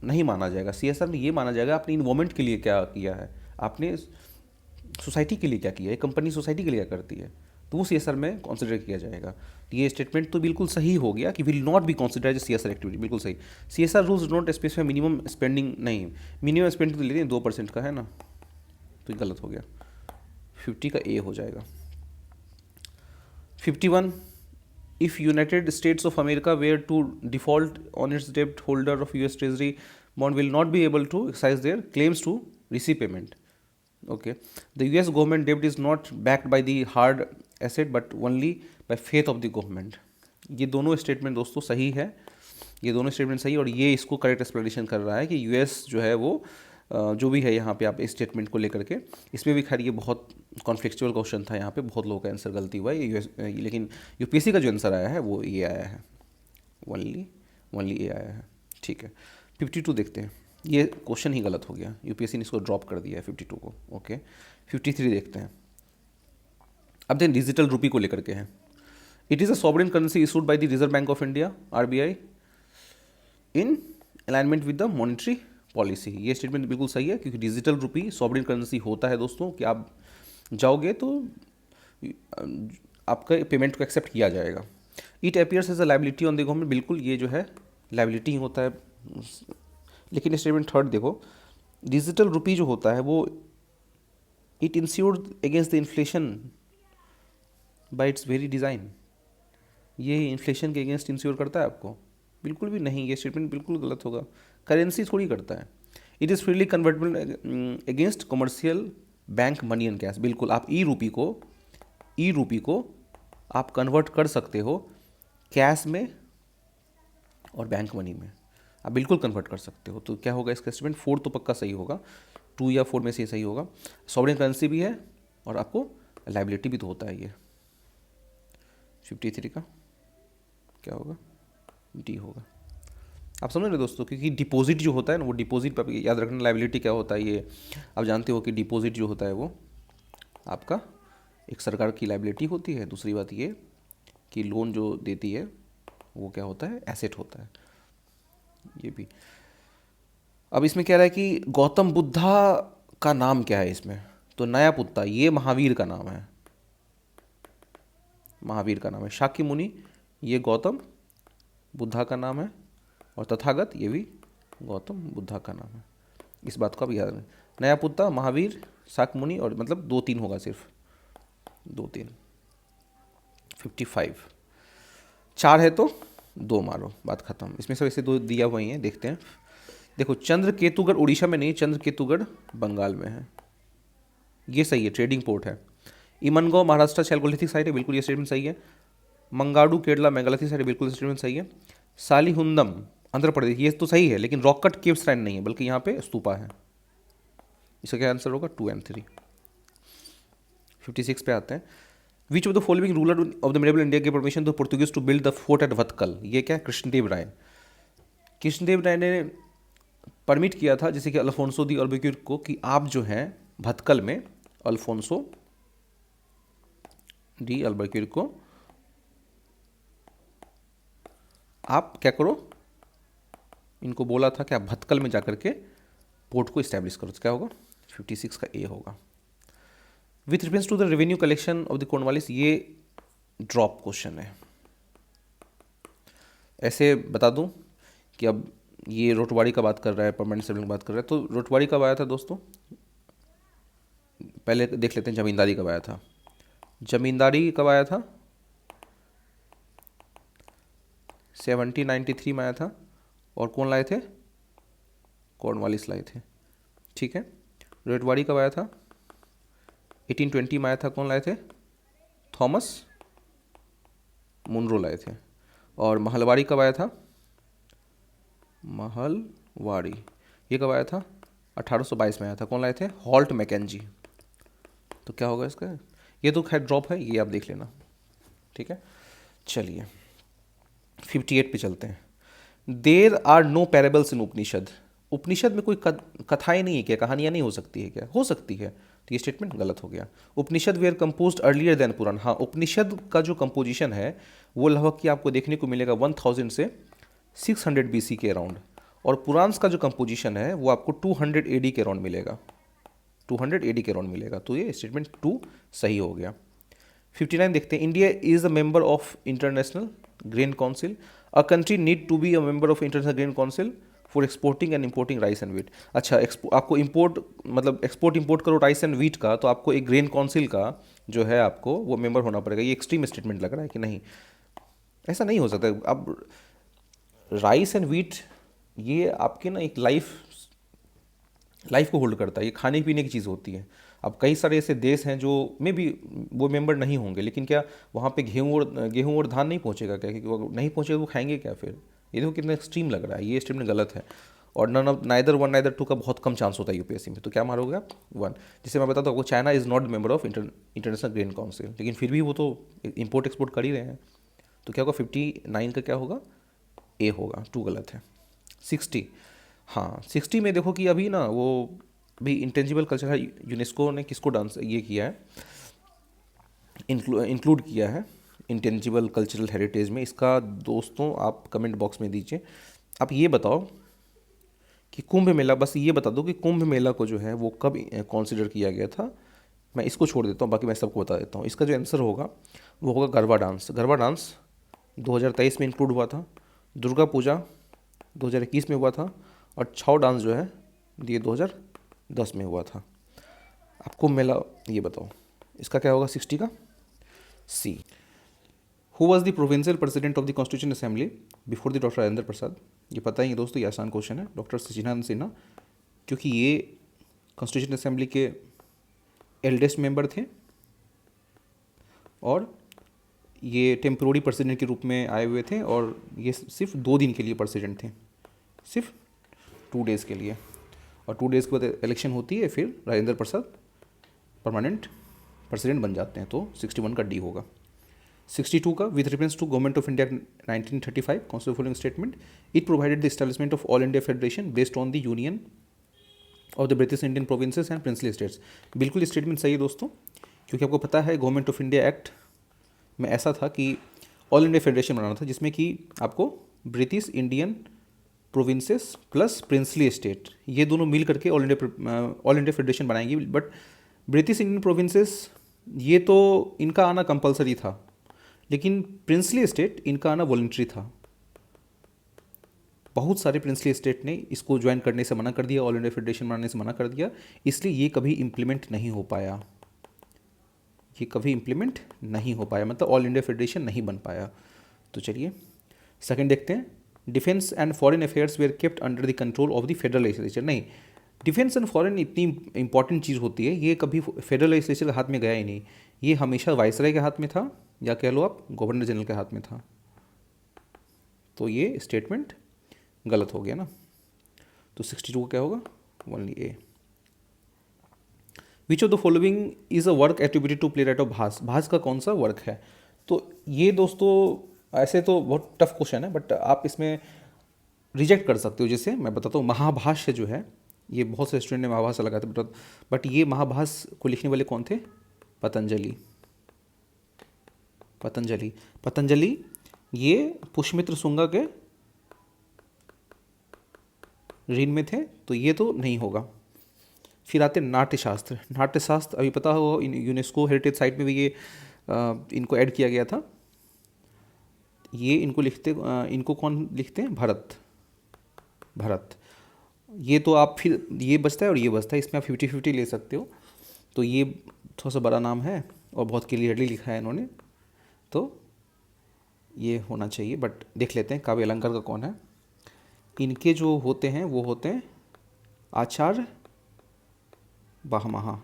नहीं माना जाएगा। सीएसआर में ये माना जाएगा आपने इन्वायरमेंट के लिए क्या किया है, आपने सोसाइटी के लिए क्या किया है, कंपनी सोसाइटी के लिए क्या करती है, तो वो सीएसआर में कंसिडर किया जाएगा। तो ये स्टेटमेंट तो बिल्कुल सही हो गया कि will not be consider as CSR activity, बिल्कुल सही। CSR rules don't specify minimum spending, नहीं, मिनिमम स्पेंडिंग तो लेते हैं 2% का है ना, तो ये गलत हो गया, 50 का ए हो जाएगा। 51, if United States of America were to default on its debt, holder of US Treasury bond will not be able to exercise their claims to receive payment. Okay, the US government debt is not backed by the hard asset but only by faith of the government. ये दोनों statement दोस्तों सही है, ये दोनों statement सही, और ये इसको करेक्ट एक्सप्लेनेशन कर रहा है कि यूएस जो है वो जो भी है यहाँ पे आप इस स्टेटमेंट को लेकर के, इसमें भी खैर ये बहुत कॉन्फ्लिक्चुअल क्वेश्चन था, यहाँ पे बहुत लोगों का आंसर गलती हुआ है यूएस, लेकिन यूपीएससी का जो आंसर आया है वो ये आया है, ओनली ए आया है। ठीक है, 52 देखते हैं, ये क्वेश्चन ही गलत हो गया, यूपीएससी ने इसको ड्रॉप कर दिया है 52 को। ओके, 53 देखते हैं। अब देन डिजिटल रूपी को लेकर के हैं। It is a sovereign currency issued by the reserve bank of India RBI in alignment with the monetary policy. ये स्टेटमेंट बिल्कुल सही है, क्योंकि डिजिटल रुपी सॉवरेन करेंसी होता है दोस्तों कि आप जाओगे तो आपका पेमेंट को एक्सेप्ट किया जाएगा। It appears as a liability on the government, बिल्कुल ये जो है लाइबिलिटी ही होता है, लेकिन स्टेटमेंट थर्ड देखो, डिजिटल रुपी जो होता है वो it insured against the inflation by its very design. ये इन्फ्लेशन के अगेंस्ट इंश्योर करता है आपको? बिल्कुल भी नहीं, ये स्टेटमेंट बिल्कुल गलत होगा, करेंसी थोड़ी करता है। It is freely convertible against commercial bank money and cash, बिल्कुल आप ई रूपी को आप कन्वर्ट कर सकते हो कैश में और बैंक मनी में, आप बिल्कुल कन्वर्ट कर सकते हो। तो क्या होगा इसका स्टेटमेंट? 4 तो पक्का सही होगा, 2 या 4 में से सही होगा। सॉवरेन करेंसी भी है और आपको लाइबिलिटी भी तो होता है ये। 53 का क्या होगा? डी होगा। आप समझ रहे दोस्तों, क्योंकि डिपॉजिट जो होता है ना, वो डिपॉजिट पर याद रखना, लाइबिलिटी क्या होता है ये आप जानते हो कि डिपॉजिट जो होता है वो आपका एक सरकार की लाइबिलिटी होती है। दूसरी बात ये कि लोन जो देती है वो क्या होता है? एसेट होता है। ये भी अब इसमें कह रहा है कि गौतम बुद्धा का नाम क्या है इसमें, तो नया पुत्ता, ये महावीर का नाम है, महावीर का नाम है। शाक्य मुनि ये गौतम बुद्धा का नाम है, और तथागत ये भी गौतम बुद्धा का नाम है। इस बात को आप याद रखें, नया पुत्ता, महावीर, शाक्य मुनि, और मतलब 2-3 होगा, सिर्फ 2-3। 55 4 है तो 2 मारो, बात खत्म। इसमें सब ऐसे 2 दिया हुआ ही है, देखते हैं। देखो, चंद्रकेतुगढ़ उड़ीसा में नहीं, चंद्रकेतुगढ़ बंगाल में है, ये सही है, ट्रेडिंग पोर्ट है। इमनगांव महाराष्ट्र चैल्कोलिथिक साइट है, बिल्कुल ये स्टेटमेंट सही है। मंगाडू केरला मेगालिथिक साइट है, बिल्कुल स्टेटमेंट सही है। सालिहुंदम आंध्र प्रदेश, ये तो सही है, लेकिन रॉक कट केव श्राइन नहीं है, बल्कि यहाँ पे स्तूपा है। इसका क्या आंसर होगा? 2 and 3। 56 पे आते हैं। Which of the following ruler of the medieval India के permission the Portuguese to build the fort at Bhatkal? ये क्या? कृष्णदेव राय। कृष्णदेव राय ने परमिट किया था, जैसे कि अल्फोंसो दी अल्बुक्विर्क को, कि आप जो हैं भतकल में, अल्फोंसो डी अल्बुक्विर्क को आप क्या करो, इनको बोला था कि आप भतकल में जाकर के पोर्ट को इस्टेब्लिश करो। तो क्या होगा? 56 का ए होगा। With reference to the revenue collection of the Cornwallis, ये ड्रॉप क्वेश्चन है। ऐसे बता दूं कि अब ये रोटवाड़ी का बात कर रहा है, परमानेंट सेटलमेंट की बात कर रहा है, तो रोटवाड़ी कब आया था दोस्तों? पहले देख लेते हैं जमींदारी कब आया था। जमींदारी कब आया था? 1793 में आया था, और कौन लाए थे? कॉर्नवालिस लाए थे। ठीक है। रोटवाड़ी कब आया था? 1820 में आया था, कौन लाए थे? थॉमस मुनरो लाए थे। और महलवाड़ी कब आया था? महलवाड़ी ये कब आया था? 1822 में आया था, कौन लाए थे? Holt Mackenzie. तो क्या होगा इसका? ये तो खैर ड्रॉप है, ये आप देख लेना। ठीक है, चलिए 58 पे चलते हैं। देर आर नो पैरेबल्स इन उपनिषद। उपनिषद में कोई कथाएं नहीं है क्या, कहानियां नहीं हो सकती है क्या? हो सकती है। तो ये स्टेटमेंट गलत हो गया। उपनिषद वेयर कंपोज्ड अर्लियर देन पुराण। हाँ, उपनिषद का जो कंपोजिशन है वो लगभग कि आपको देखने को मिलेगा 1000 से 600 BC के अराउंड, और पुराण्स का जो कंपोजिशन है वो आपको 200 AD के अराउंड मिलेगा, 200 AD के अराउंड मिलेगा। तो ये स्टेटमेंट 2 सही हो गया। 59 देखते हैं, India is a member of international grain council. A country need to be a member of international grain council for exporting and importing rice and wheat. अच्छा, आपको इंपोर्ट मतलब एक्सपोर्ट इंपोर्ट करो राइस एंड वीट का, तो आपको एक grain council का जो है आपको वो मेंबर होना पड़ेगा। ये एक्सट्रीम स्टेटमेंट लग रहा है कि नहीं, ऐसा नहीं हो सकता। अब राइस एंड वीट ये आपके ना एक लाइफ को होल्ड करता है, ये खाने पीने की चीज़ होती है। अब कई सारे ऐसे देश हैं जो में भी वो मेंबर नहीं होंगे, लेकिन क्या वहाँ पे गेहूँ और धान नहीं पहुँचेगा क्या? क्योंकि वो नहीं पहुँचेगा, वो खाएंगे क्या फिर? ये देखो कितना एक्सट्रीम लग रहा है, ये स्टेटमेंट गलत है। और नाइदर 1 नाइदर 2 का बहुत कम चांस होता है यूपीएससी में। तो क्या मारोगे आप? 1। जिससे मैं बताता हूँ, China is not member of international grain council, लेकिन फिर भी वो तो इम्पोर्ट एक्सपोर्ट कर ही रहे हैं। तो क्या होगा? 59 का क्या होगा? ए होगा। 2 गलत है। 60, हाँ 60 में देखो कि अभी ना वो भी इंटेंजिबल कल्चर है, यूनेस्को ने किसको डांस ये किया है, इंक्लूड किया है इंटेंजिबल कल्चरल हेरिटेज में। इसका दोस्तों आप कमेंट बॉक्स में दीजिए। आप ये बताओ कि कुंभ मेला, बस ये बता दो कि कुंभ मेला को जो है वो कब कंसिडर किया गया था। मैं इसको छोड़ देता हूँ, बाकी मैं सबको बता देता हूँ। इसका जो आंसर होगा वो होगा गरबा डांस। गरबा डांस 2023 में इंक्लूड हुआ था, दुर्गा पूजा 2021 में हुआ था, और छाऊ डांस जो है ये 2010 में हुआ था। आप कुंभ मेला ये बताओ, इसका क्या होगा? 60 का C. Who was the provincial president of the constitution assembly before the doctor Rajendra Prasad? ये पता ही है दोस्तों, ये आसान क्वेश्चन है। डॉक्टर सचिदानंद सिन्हा, क्योंकि ये कॉन्स्टिट्यूशन असेंबली के एल्डेस्ट मेंबर थे और ये टेम्प्रोरी प्रेसिडेंट के रूप में आए हुए थे, और ये सिर्फ 2 दिन के लिए प्रेसिडेंट थे, सिर्फ 2 डेज़ के लिए। और 2 डेज़ के बाद इलेक्शन होती है, फिर राजेंद्र प्रसाद परमानेंट प्रेसिडेंट बन जाते हैं। तो 61 का डी होगा। 62 का, with reference to government of India 1935 constitution following statement, it provided the establishment of all India federation based on the union of the British Indian provinces and princely states. बिल्कुल statement सही है दोस्तों, क्योंकि आपको पता है गवर्नमेंट ऑफ इंडिया एक्ट में ऐसा था कि ऑल इंडिया फेडरेशन बनाना था, जिसमें कि आपको British Indian provinces plus princely state ये दोनों मिल करके ऑल इंडिया फेडरेशन बनाएंगी। बट ब्रिटिश इंडियन प्रोविंसेस ये तो इनका आना कंपलसरी था, लेकिन प्रिंसली स्टेट इनका आना वॉलंटरी था। बहुत सारे प्रिंसली स्टेट ने इसको ज्वाइन करने से मना कर दिया, ऑल इंडिया फेडरेशन बनाने से मना कर दिया, इसलिए ये कभी इम्प्लीमेंट नहीं हो पाया। ये कभी इम्प्लीमेंट नहीं हो पाया, मतलब ऑल इंडिया फेडरेशन नहीं बन पाया। तो चलिए सेकंड देखते हैं। Defence and foreign affairs were kept under the control of the federal legislature. नहीं, डिफेंस एंड फॉरेन इतनी इंपॉर्टेंट चीज़ होती है, ये कभी फेडरल लेजिस्लेचर के हाथ में गया ही नहीं। ये हमेशा वाइसराय के हाथ में था, या कह लो आप गवर्नर जनरल के हाथ में था। तो ये स्टेटमेंट गलत हो गया ना। तो 62 का क्या होगा? Only A. Which of the following is a work attributed to playwright of Bhasa? Bhasa का कौन सा वर्क है? तो ये दोस्तों ऐसे तो बहुत टफ क्वेश्चन है, बट आप इसमें रिजेक्ट कर सकते हो। जैसे मैं बताता हूँ, महाभाष्य जो है, ये बहुत से स्टूडेंट ने महाभाष्य लगाया था, बट ये महाभाष्य को लिखने वाले कौन थे? पतंजलि। पतंजलि ये पुष्यमित्र शुंगा के ऋण में थे, तो ये तो नहीं होगा। फिर आते नाट्यशास्त्र। नाट्यशास्त्र अभी पता होगा, यूनेस्को हेरिटेज साइट में भी ये इनको ऐड किया गया था। ये इनको कौन लिखते हैं? भरत। ये तो आप फिर ये बचता है और ये बचता है, इसमें आप 50-50 ले सकते हो। तो ये थोड़ा सा बड़ा नाम है और बहुत क्लियरली लिखा है इन्होंने, तो ये होना चाहिए। बट देख लेते हैं काव्य अलंकार का कौन है। इनके जो होते हैं वो होते हैं आचार्य बाहमहा।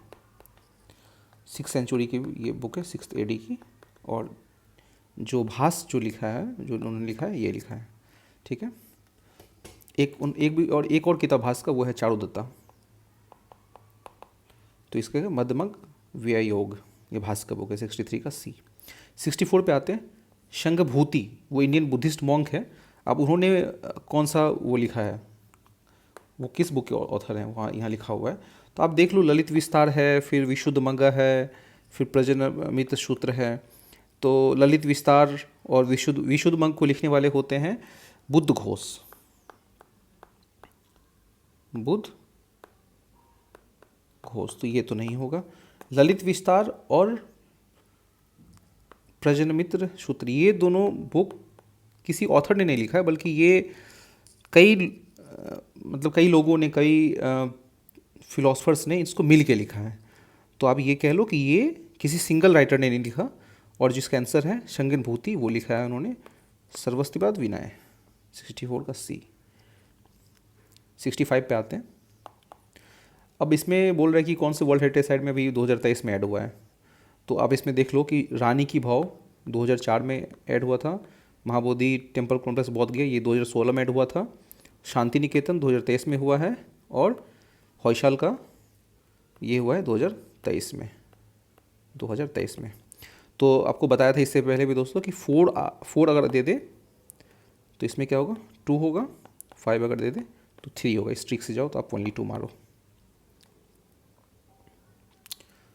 6th सेंचुरी की ये बुक है, 6th AD की। और जो भास जो लिखा है, जो उन्होंने लिखा है, ये लिखा है, ठीक है। एक और किताब भास का, वो है चारुदत्ता। तो इसका मध्यमग व्यय योग, ये भास का बुक है, 63 का सी। 64 पे आते हैं। शंखभूति, वो इंडियन बुद्धिस्ट मॉन्क है। अब उन्होंने कौन सा वो लिखा है? वो किस बुक के ऑथर हैं वहाँ यहाँ लिखा हुआ है। तो आप देख लो, ललित विस्तार है, फिर विशुद्धमंगा है, फिर प्रजनमित्र सूत्र है। तो ललित विस्तार और विशुद्धमंग को लिखने वाले होते हैं बुद्ध घोष, बुद्ध घोष। तो ये तो नहीं होगा। ललित विस्तार और प्रजनमित्र सूत्र, ये दोनों बुक किसी ऑथर ने नहीं लिखा है, बल्कि ये कई मतलब कई लोगों ने, कई फिलोसफर्स ने इसको मिल के लिखा है। तो आप ये कह लो कि ये किसी सिंगल राइटर ने नहीं लिखा। और जिसका आंसर है शंगन भूति, वो लिखा है उन्होंने सर्वस्तिवाद विनय, 64 का सी। 65 पे आते हैं। अब इसमें बोल रहा है कि कौन से वर्ल्ड हेरिटेज साइट में अभी 2023 में ऐड हुआ है। तो आप इसमें देख लो कि रानी की भाव 2004 में ऐड हुआ था, महाबोधि टेम्पल कॉम्प्लेक्स बौद्ध गया ये 2016 में ऐड हुआ था, शांति निकेतन 2023 में हुआ है, और हौशाल का ये हुआ है 2023 में। तो आपको बताया था इससे पहले भी दोस्तों कि 4 अगर दे दे तो इसमें क्या होगा, 2 होगा, 5 अगर दे दे तो 3 होगा। इस ट्रिक से जाओ तो आप ओनली 2 मारो।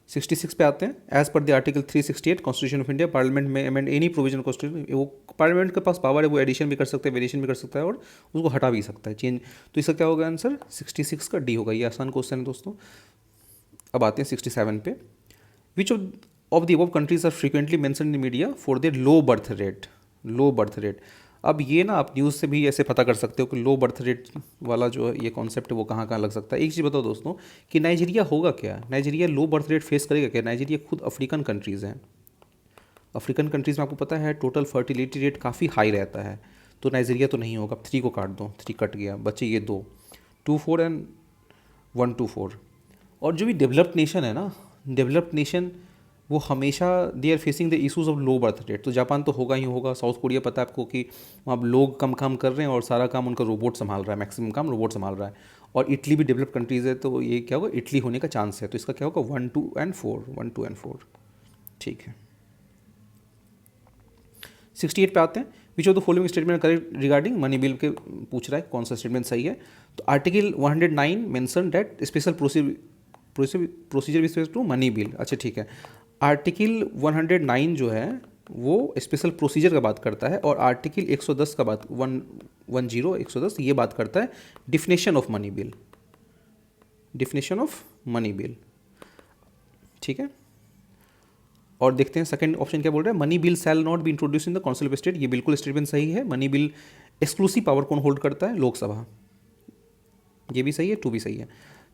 66 पे आते हैं। As per the article 368 constitution of India, parliament में अमेंड एनी प्रोविजन कॉन्स्टिट्यूशन। वो पार्लियामेंट के पास पावर है, वो एडिशन भी कर सकता है, वेरिएशन भी कर सकता है, और उसको हटा भी सकता है, चेंज। तो इसका क्या होगा आंसर, 66 का डी होगा। ये आसान क्वेश्चन है दोस्तों। अब आते हैं 67 पे। Which of the above countries are frequently mentioned in media for their low birth rate. अब ये ना आप न्यूज़ से भी ऐसे पता कर सकते हो कि लो बर्थ रेट वाला जो ये कॉन्सेप्ट है वो कहाँ कहाँ लग सकता है। एक चीज़ बताओ दोस्तों कि नाइजीरिया होगा क्या, नाइजीरिया लो बर्थ रेट फेस करेगा क्या? नाइजीरिया खुद अफ्रीकन कंट्रीज़ हैं। अफ्रीकन कंट्रीज़ में आपको पता है टोटल फर्टिलिटी रेट काफ़ी हाई रहता है। तो नाइजीरिया तो नहीं होगा। 3 को काट दो, 3 कट गया, बचे ये 2, 2 4 एंड 1 2 4। और जो भी डेवलप्ड नेशन है ना, डेवलप्ड नेशन वो हमेशा they are facing the issues of low birth rate. तो जापान तो होगा ही होगा। साउथ कोरिया पता है आपको कि वहाँ लोग कम काम कर रहे हैं और सारा काम उनका रोबोट संभाल रहा है, मैक्सिमम काम रोबोट संभाल रहा है। और इटली भी डेवलप्ड कंट्रीज़ है, तो ये क्या होगा, इटली होने का चांस है। तो इसका क्या होगा, 1 2 एंड 4। ठीक है। 68 पे आते हैं। Which of the following statement correct regarding money bill के पूछ रहा है, कौन सा स्टेटमेंट सही है। तो article 109 mention that special procedure with to money bill. अच्छा ठीक है। आर्टिकल 109 जो है वो स्पेशल प्रोसीजर का बात करता है, और आर्टिकल 110 का बात 110 ये बात करता है definition of money bill, definition of money bill. ठीक है। और देखते हैं सेकंड ऑप्शन क्या बोल रहा है, money bill shall not be introduce in the council of state. ये बिल्कुल स्टेटमेंट सही है। मनी बिल एक्सक्लूसिव पावर कौन होल्ड करता है, लोकसभा। ये भी सही है, 2 भी सही है।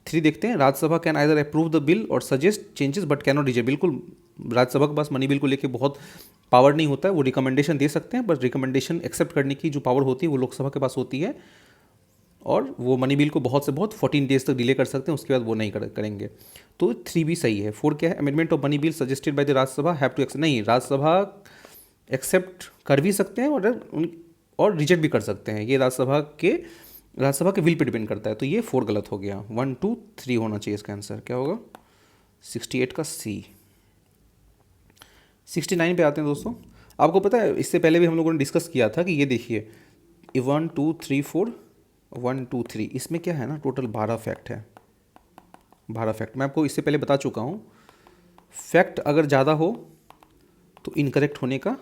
3 देखते हैं, Rajya Sabha can either approve the bill और suggest changes but can not reject. बिल्कुल राज्यसभा के पास मनी बिल को लेकर बहुत पावर नहीं होता है, वो रिकमेंडेशन दे सकते हैं, बट रिकमेंडेशन एक्सेप्ट करने की जो पावर होती है वो लोकसभा के पास होती है। और वो मनी बिल को बहुत से बहुत 14 डेज तक डिले कर सकते हैं, उसके बाद वो नहीं करेंगे। तो 3 भी सही है। 4 क्या है, amendment of money bill suggested by the Rajya Sabha have to accept. नहीं, राज्यसभा एक्सेप्ट कर भी सकते हैं और रिजेक्ट भी कर सकते हैं। ये राज्यसभा के विल पे डिपेंड करता है। तो ये 4 गलत हो गया। 1 2 3 होना चाहिए इसका आंसर। क्या होगा, 68 का सी। 69 पे आते हैं दोस्तों। आपको पता है इससे पहले भी हम लोगों ने डिस्कस किया था कि ये देखिए 1 2 3 4 1 2 3, इसमें क्या है ना, टोटल 12 फैक्ट है। 12 फैक्ट मैं आपको इससे पहले बता चुका हूँ। फैक्ट अगर ज़्यादा हो तो इनकरेक्ट होने का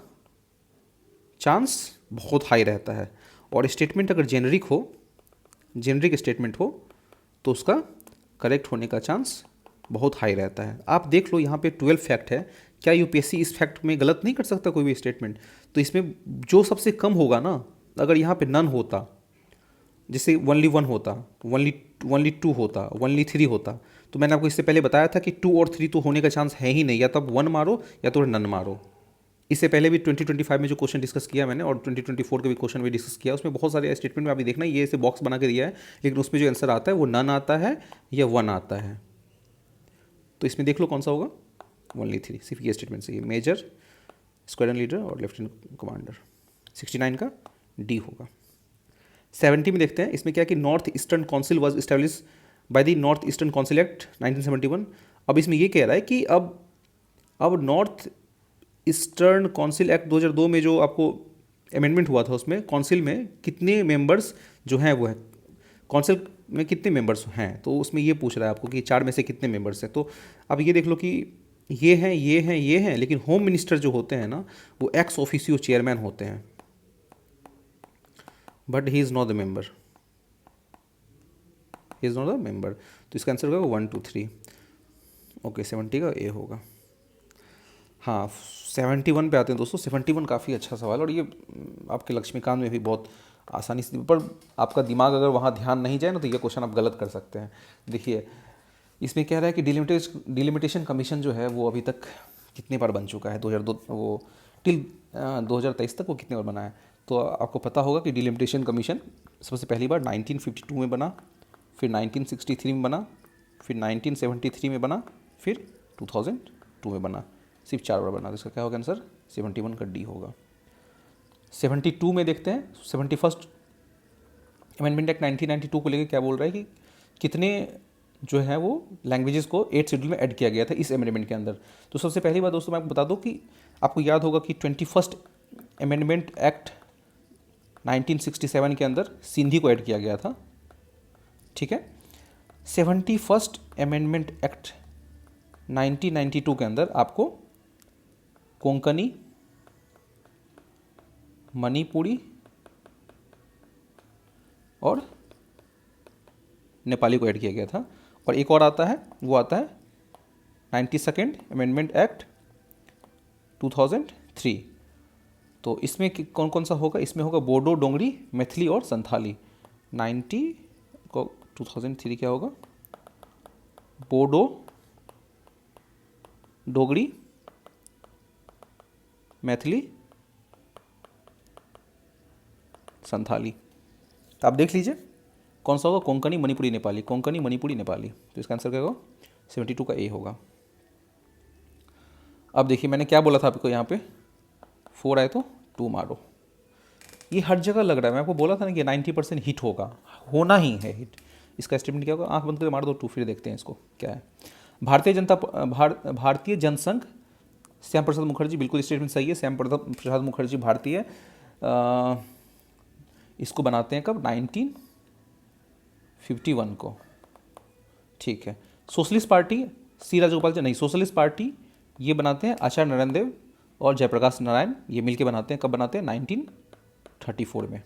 चांस बहुत हाई रहता है, और स्टेटमेंट अगर जेनरिक स्टेटमेंट हो तो उसका करेक्ट होने का चांस बहुत हाई रहता है। आप देख लो यहाँ पे 12 फैक्ट है। क्या यूपीएससी इस फैक्ट में गलत नहीं कर सकता कोई भी स्टेटमेंट? तो इसमें जो सबसे कम होगा ना, अगर यहाँ पे नन होता, जैसे ओनली 1 होता, ओनली 2 होता, ओनली 3 होता, तो मैंने आपको इससे पहले बताया था कि 2 और 3 तो होने का चांस है ही नहीं। या तो आप 1 मारो या तो नन मारो। इससे पहले भी 2025 में जो क्वेश्चन डिस्कस किया मैंने, और 2024 के भी क्वेश्चन भी डिस्कस किया, उसमें बहुत सारे स्टेटमेंट में अभी देखना ये ऐसे बॉक्स बना के दिया है, लेकिन उसमें जो आंसर आता है वो नन आता है या 1 आता है। तो इसमें देख लो कौन सा होगा, ओनली 3। सिर्फ ये स्टेटमेंट सही है, मेजर, स्क्वाड्रन लीडर और लेफ्टिनेंट कमांडर। 69 का डी होगा। 70 में देखते हैं, इसमें क्या है कि north eastern council was establish by the north eastern council act 1971। अब इसमें ये कह रहा है कि अब नॉर्थ ईस्टर्न काउंसिल एक्ट 2002 में जो आपको अमेंडमेंट हुआ था, उसमें काउंसिल में कितने मेंबर्स जो हैं वो है, काउंसिल में कितने मेंबर्स हैं, तो उसमें ये पूछ रहा है आपको कि 4 में से कितने मेंबर्स हैं। तो अब ये देख लो कि ये हैं, ये हैं, ये हैं, लेकिन होम मिनिस्टर जो होते हैं ना वो एक्स ऑफिसियो चेयरमैन होते हैं, but he is not the member, he is not the member. तो इसका आंसर होगा 1 2 3। ओके, 70 का ए होगा। हाँ, 71 पे आते हैं दोस्तों। 71 काफ़ी अच्छा सवाल, और ये आपके लक्ष्मीकांत में भी बहुत आसानी से, पर आपका दिमाग अगर वहाँ ध्यान नहीं जाए ना तो ये क्वेश्चन आप गलत कर सकते हैं। देखिए इसमें कह रहा है कि डिलिमिटेशन कमीशन जो है वो अभी तक कितने बार बन चुका है, 2002 वो टिल 2023 तक वो कितने बार बना है। तो आपको पता होगा कि डिलिमिटेशन कमीशन सबसे पहली बार 1952 में बना, फिर 1963 में बना, फिर 1973 में बना, फिर 2002 में बना। सिर्फ 4 बार बना। तो इसका क्या होगा आंसर? 71 का डी होगा। 72 में देखते हैं, 71st अमेंडमेंट एक्ट 1992 को लेकर क्या बोल रहा है कि कितने जो है वो लैंग्वेजेस को 8 शेड्यूल में ऐड किया गया था इस अमेंडमेंट के अंदर। तो सबसे पहली बात दोस्तों मैं आपको बता दूं कि आपको याद होगा कि 21st अमेंडमेंट एक्ट 1967 के अंदर सिंधी को ऐड किया गया था, ठीक है। 71st अमेंडमेंट एक्ट 1992 के अंदर आपको कोंकणी, मणिपुरी और नेपाली को ऐड किया गया था। और एक और आता है, वो आता है 92nd अमेंडमेंट एक्ट 2003। तो इसमें कौन कौन सा होगा? इसमें होगा बोडो, डोंगरी, मैथिली और संथाली। 90 को 2003 क्या होगा? बोडो, डोगरी, मैथिली, संथाली। तो आप देख लीजिए कौन सा होगा? कोंकणी, मणिपुरी, नेपाली। कोंकणी, मणिपुरी, नेपाली। तो इसका आंसर क्या होगा? 72 का ए होगा। अब देखिए मैंने क्या बोला था आपको, यहाँ पे 4 आए तो 2 मारो। ये हर जगह लग रहा है, मैं आपको बोला था ना कि 90% हिट होगा, होना ही है हिट। इसका स्टेटमेंट क्या होगा? आंख बंद करके मार दो 2, फिर देखते हैं इसको क्या है। भारतीय जनसंघ, श्याम प्रसाद मुखर्जी, बिल्कुल स्टेटमेंट सही है। श्याम प्रसाद मुखर्जी भारतीय इसको बनाते हैं कब? 1951 को, ठीक है। सोशलिस्ट पार्टी सी राजगोपाल नहीं, सोशलिस्ट पार्टी ये बनाते हैं आचार्य नारायण देव और जयप्रकाश नारायण, ये मिलके बनाते हैं। कब बनाते हैं? 1934 में।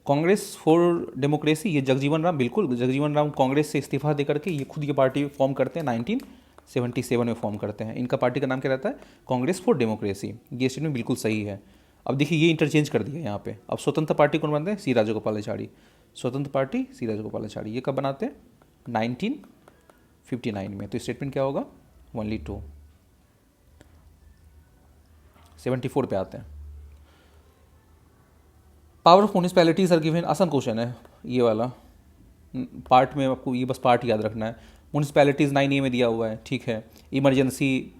कांग्रेस फॉर डेमोक्रेसी ये जगजीवन राम, बिल्कुल जगजीवन राम कांग्रेस से इस्तीफा देकर के ये खुद ये पार्टी फॉर्म करते हैं, 1977 में फॉर्म करते हैं। इनका पार्टी का नाम क्या रहता है? Congress for democracy. ये स्टेटमेंट बिल्कुल सही है। अब देखिए ये इंटरचेंज कर दिया यहाँ पे। अब स्वतंत्र पार्टी कौन बनते हैं? सी राजगोपालाचारी। स्वतंत्र पार्टी सी राजगोपालाचारी, ये कब बनाते हैं? 1959 में। तो स्टेटमेंट क्या होगा? ओनली 2। 74 पे आते हैं। Power of municipalities are given, आसान क्वेश्चन है ये वाला। पार्ट में आपको ये बस पार्ट याद रखना है। म्यूनिसपैलिटीज़ 9A में दिया हुआ है, ठीक है। इमरजेंसी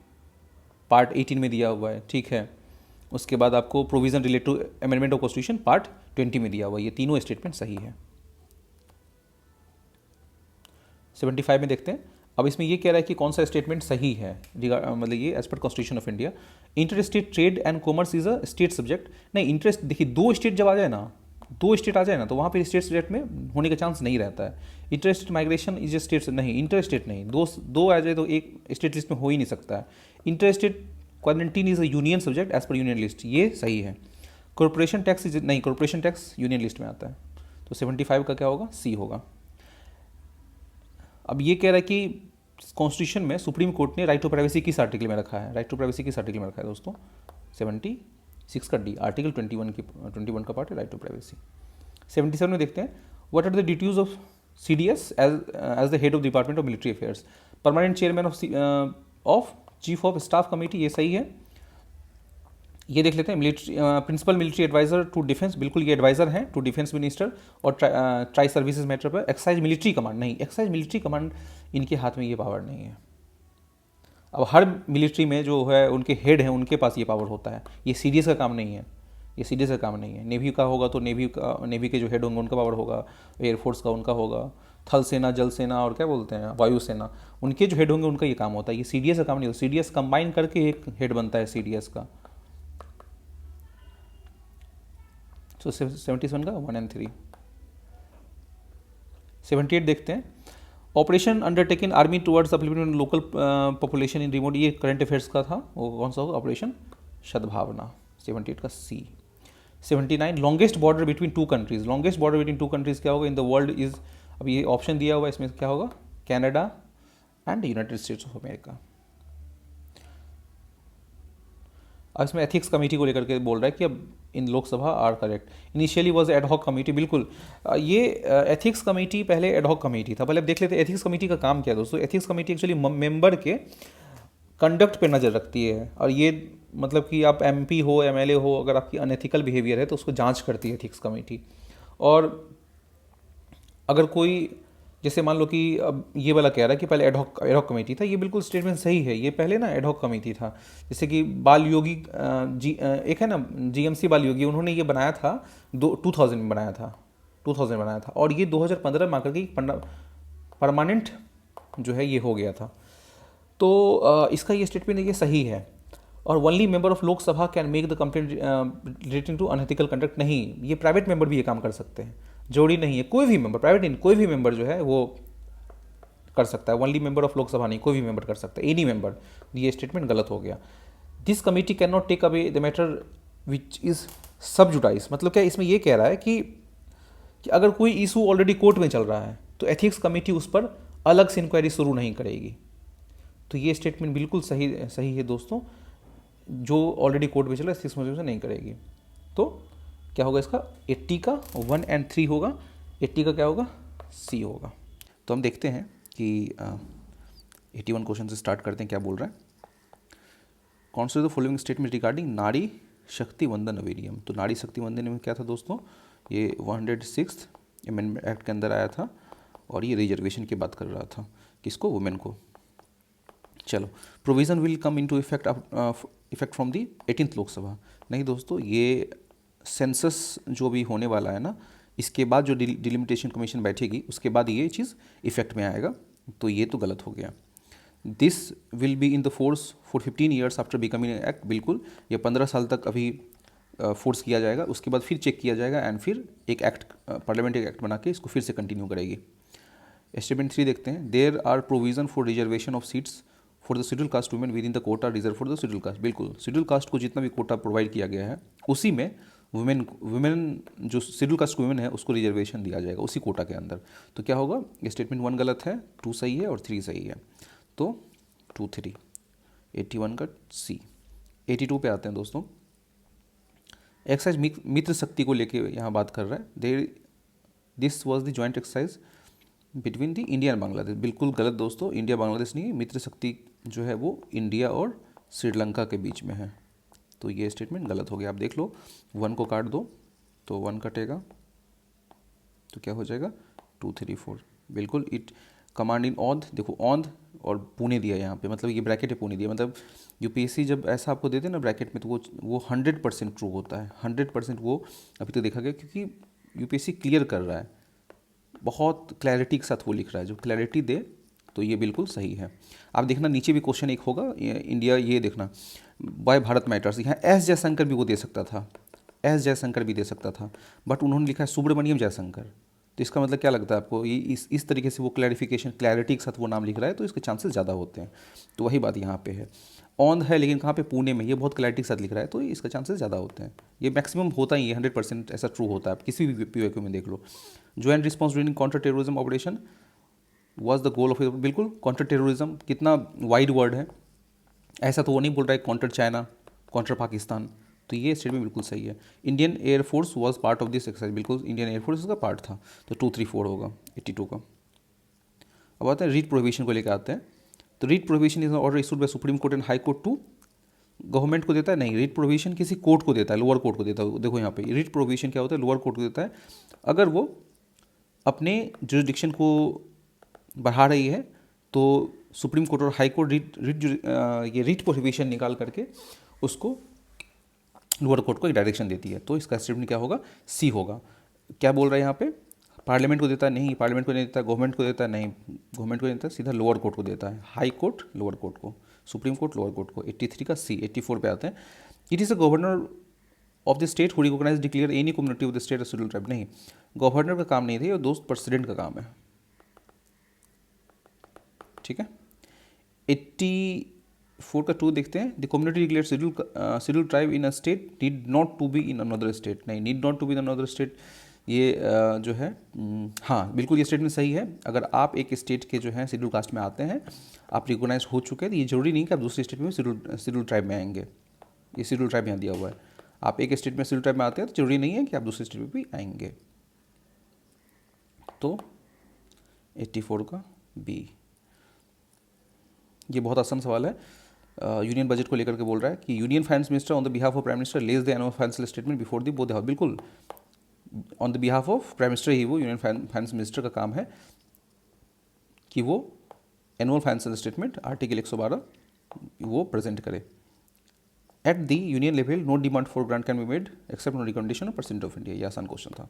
पार्ट 18 में दिया हुआ है, ठीक है। उसके बाद आपको provision related to amendment of constitution part 20 में दिया हुआ है। ये तीनों स्टेटमेंट सही है। 75 में देखते हैं। अब इसमें ये कह रहा है कि कौन सा स्टेटमेंट सही है, मतलब ये as per constitution of India. Inter state trade and commerce is a state subject. नहीं, इंटरेस्ट देखिए 2 स्टेट जब आ जाए ना, 2 स्टेट आ जाए ना, तो वहाँ पर स्टेट सब्जेक्ट में होने का चांस नहीं रहता है। Inter state migration is a state नहीं, इंटर स्टेट नहीं, दो आ जाए तो एक स्टेट लिस्ट में हो ही नहीं सकता है। Inter state quarantine is a union subject as per union list, ये सही है। कॉर्पोरेशन टैक्स इज नहीं, कॉर्पोरेशन टैक्स यूनियन लिस्ट में आता है। तो 75 का क्या होगा? सी होगा। अब ये कह रहा है कि कॉन्स्टिट्यूशन में सुप्रीम कोर्ट ने राइट टू प्राइवेसी किस आर्टिकल में रखा है? राइट टू प्राइवेसी किस आर्टिकल में रखा है दोस्तों? 76 का डी, आर्टिकल 21 का पार्ट है राइट टू प्राइवेसी। 77 में देखते हैं, what are the duties of CDS as the head of department of military affairs? Permanent chairman of chief of staff committee, ये सही है। ये देख लेते हैं, military principal military adviser to defence, बिल्कुल ये एडवाइजर हैं टू डिफेंस मिनिस्टर और ट्राई सर्विसेज मैटर पर। एक्साइज मिलिट्री कमांड नहीं, एक्साइज मिलिट्री कमांड इनके हाथ में ये पावर नहीं है। अब हर मिलिट्री में जो है उनके हेड हैं, उनके पास ये पावर होता है। ये CDS का काम नहीं है, ये CDS का काम नहीं है। नेवी का होगा तो नेवी के जो हेड होंगे उनका पावर होगा, एयरफोर्स का उनका होगा, थल सेना, जल सेना और क्या बोलते हैं वायुसेना, उनके जो हेड होंगे उनका ये काम होता है। ये CDS का काम नहीं होता। CDS कंबाइन करके एक हेड बनता है CDS का। तो 77 का 1 और 3। 78 देखते हैं, operation undertaken army towards supplement local population in remote, ये करंट अफेयर्स का था, वो कौन सा होगा, ऑपरेशन सद्भावना, 78 का सी। 79 longest border between two countries, longest border between two countries क्या होगा इन द वर्ल्ड इज, अब ये ऑप्शन दिया हुआ है, इसमें क्या होगा, Canada and United states of America. अब इसमें एथिक्स कमेटी को लेकर के बोल रहा है कि अब in Lok Sabha are correct, initially was ad hoc committee, बिल्कुल ये एथिक्स कमेटी पहले एडहॉक कमेटी था। पहले अब देख लेते हैं एथिक्स कमेटी का काम क्या है दोस्तों। एथिक्स कमेटी एक्चुअली मेंबर के कंडक्ट पे नज़र रखती है, और ये मतलब कि आप एमपी हो, एमएलए हो, अगर आपकी अनएथिकल बिहेवियर है तो उसको जांच करती है एथिक्स कमेटी। और अगर कोई, जैसे मान लो कि अब ये वाला कह रहा है कि पहले एडहॉक कमेटी था, ये बिल्कुल स्टेटमेंट सही है, ये पहले ना एडहॉक कमेटी था। जैसे कि बाल योगी एक है ना जीएमसी बाल योगी, उन्होंने ये बनाया था 2000 में बनाया था, 2000 बनाया था, और ये 2015 में आकर के परमानेंट जो है ये हो गया था। तो इसका ये स्टेटमेंट ये सही है। और only member of Lok Sabha can make the complaint relating to unethical conduct, नहीं, ये प्राइवेट मेंबर भी ये काम कर सकते हैं, जोड़ी नहीं है, कोई भी मेंबर, प्राइवेट नहीं, कोई भी मेंबर जो है वो कर सकता है, ओनली मेंबर ऑफ लोकसभा नहीं, कोई भी मेंबर कर सकता है, एनी मेंबर। ये स्टेटमेंट गलत हो गया। This committee can not take away the matter which is sub judice, मतलब क्या इसमें ये कह रहा है कि अगर कोई इशू ऑलरेडी कोर्ट में चल रहा है तो एथिक्स कमेटी उस पर अलग से इंक्वायरी शुरू नहीं करेगी। तो ये स्टेटमेंट बिल्कुल सही है दोस्तों, जो ऑलरेडी कोर्ट में चला है एथिक्स कमेटी से नहीं करेगी। तो क्या होगा इसका, 80 का 1 और 3 होगा, 80 का क्या होगा, सी होगा। तो हम देखते हैं कि 81 क्वेश्चन से स्टार्ट करते हैं, क्या बोल रहा है। Consider the following statement regarding नारी शक्ति वंदन अधिनियम। तो नारी शक्ति वंदन में क्या था दोस्तों, ये 106 अमेंडमेंट एक्ट के अंदर आया था, और ये रिजर्वेशन की बात कर रहा था, किसको, वुमेन को। चलो, provision will come into effect from the 18th Lok Sabha. नहीं दोस्तों, ये सेंसस जो भी होने वाला है ना, इसके बाद जो डिलिमिटेशन कमीशन बैठेगी उसके बाद ये चीज़ इफेक्ट में आएगा, तो ये तो गलत हो गया। This will be in the force for 15 years after becoming act, बिल्कुल, ये 15 साल तक अभी फोर्स किया जाएगा, उसके बाद फिर चेक किया जाएगा, एंड फिर एक एक्ट, पार्लियामेंट एक एक्ट बना के इसको फिर से कंटिन्यू करेगी। स्टेटमेंट 3 देखते हैं, there are provision for reservation of seats for the schedule caste women within the quota reserve for the schedule caste. बिल्कुल, शेड्यूल कास्ट को जितना भी कोटा प्रोवाइड किया गया है उसी में वुमेन जो शेड्यूल कास्ट वुमेन है उसको रिजर्वेशन दिया जाएगा उसी कोटा के अंदर। तो क्या होगा, स्टेटमेंट 1 गलत है, 2 सही है और 3 सही है, तो 2 3, 81 का सी। 82 पे आते हैं दोस्तों। एक्सरसाइज मित्र शक्ति को लेके यहाँ बात कर रहा है, this was the joint exercise between the India and Bangladesh. बिल्कुल गलत दोस्तों, इंडिया बांग्लादेश नहीं, मित्र शक्ति जो है वो इंडिया और श्रीलंका के बीच में है, तो ये स्टेटमेंट गलत हो गया। आप देख लो, 1 को काट दो तो 1 कटेगा, तो क्या हो जाएगा, 2 3 4। बिल्कुल, इट कमांड इन औंध, देखो औंध और पुणे दिया यहाँ पे, मतलब ये ब्रैकेट है, पुणे दिया, मतलब यूपीएससी जब ऐसा आपको देते हैं ना ब्रैकेट में, तो वो 100% ट्रू होता है, 100% वो अभी तो देखा गया, क्योंकि यूपीएससी क्लियर कर रहा है, बहुत क्लैरिटी के साथ वो लिख रहा है, जो क्लैरिटी दे तो ये बिल्कुल सही है। आप देखना नीचे भी क्वेश्चन एक होगा, इंडिया, ये देखना बाय भारत मैटर्स, यहाँ एस जयशंकर भी वो दे सकता था, एस जयशंकर भी दे सकता था, बट उन्होंने लिखा है सुब्रमण्यम जयशंकर। तो इसका मतलब क्या लगता है आपको, ये इस तरीके से वो क्लैरिफिकेशन, क्लैरिटी के साथ वो नाम लिख रहा है, तो इसके चांसेस ज़्यादा होते हैं। तो वही बात यहाँ पे है, औंध है लेकिन कहाँ पे, पुणे में, ये बहुत क्लैरिटी के साथ लिख रहा है, तो इसका चांसेस ज़्यादा होते हैं। ये मैक्सिमम होता ही है, 100% ऐसा ट्रू होता है, आप किसी भी पीओक्यू में देख लो। Joint response during counter terrorism operation was the goal of, बिल्कुल, काउंटर टेररिज्म कितना वाइड वर्ड है, ऐसा तो वो नहीं बोल रहा है काउंटर चाइना, काउंटर पाकिस्तान, तो ये स्टेटमेंट बिल्कुल सही है। Indian air force was part of this exercise, बिल्कुल इंडियन एयरफोर्स इसका पार्ट था, तो 2 3 4 होगा 82 का। अब आते हैं रीट प्रोहिबिशन को लेकर आते हैं। तो writ prohibition is order issued by supreme court and high court to, government को देता है, नहीं, रीट प्रोहिबिशन किसी कोर्ट को देता है, लोअर कोर्ट को देता है। देखो यहाँ पे रीट प्रोहिबिशन क्या होता है, लोअर कोर्ट को देता है, अगर वो अपने जुरिडिक्शन को बढ़ा रही है तो सुप्रीम कोर्ट और हाई कोर्ट ये रीट प्रोहिबिशन निकाल करके उसको लोअर कोर्ट को एक डायरेक्शन देती है। तो इसका स्टेटमेंट क्या होगा, सी होगा। क्या बोल रहा है यहाँ पे, पार्लियामेंट को देता है, नहीं, पार्लियामेंट को नहीं देता, गवर्नमेंट को देता है, नहीं, गवर्नमेंट को नहीं देता, सीधा लोअर कोर्ट को देता है, हाई कोर्ट लोअर कोर्ट को, सुप्रीम कोर्ट लोअर कोर्ट को। 83 का सी। 84 पे आते हैं, it is a governor of the state who recognize declare any community of the state schedule tribe. नहीं, गवर्नर का काम नहीं था, ये दोस्त प्रेसिडेंट का काम है, ठीक है। 84 का 2 देखते हैं। The community declare schedule tribe in a state need not to be in another state. नहीं, need not to be in another state ये जो है हाँ बिल्कुल ये स्टेटमेंट सही है। अगर आप एक स्टेट के जो है शेड्यूल कास्ट में आते हैं, आप रिकोगनाइज हो चुके हैं, तो ये जरूरी नहीं कि आप दूसरे स्टेट में शेड्यूल ट्राइब में आएंगे। ये शेड्यूल ट्राइब यहाँ दिया हुआ है। आप एक स्टेट में शेड्यूल ट्राइब में आते हैं तो जरूरी नहीं है कि आप दूसरे स्टेट में भी आएंगे। तो 84 का बी। ये बहुत आसान सवाल है। यूनियन बजट को लेकर के बोल रहा है कि union finance minister on the behalf of prime minister lays the annual financial statement before the both house. बिल्कुल on the behalf of prime minister ही वो यूनियन फाइनेंस मिनिस्टर का काम है कि वो एनुअल फाइनेंशियल स्टेटमेंट आर्टिकल 112 वो present करे। At the union level no demand for grant can be made except on recommendation of president of India. ये आसान क्वेश्चन था।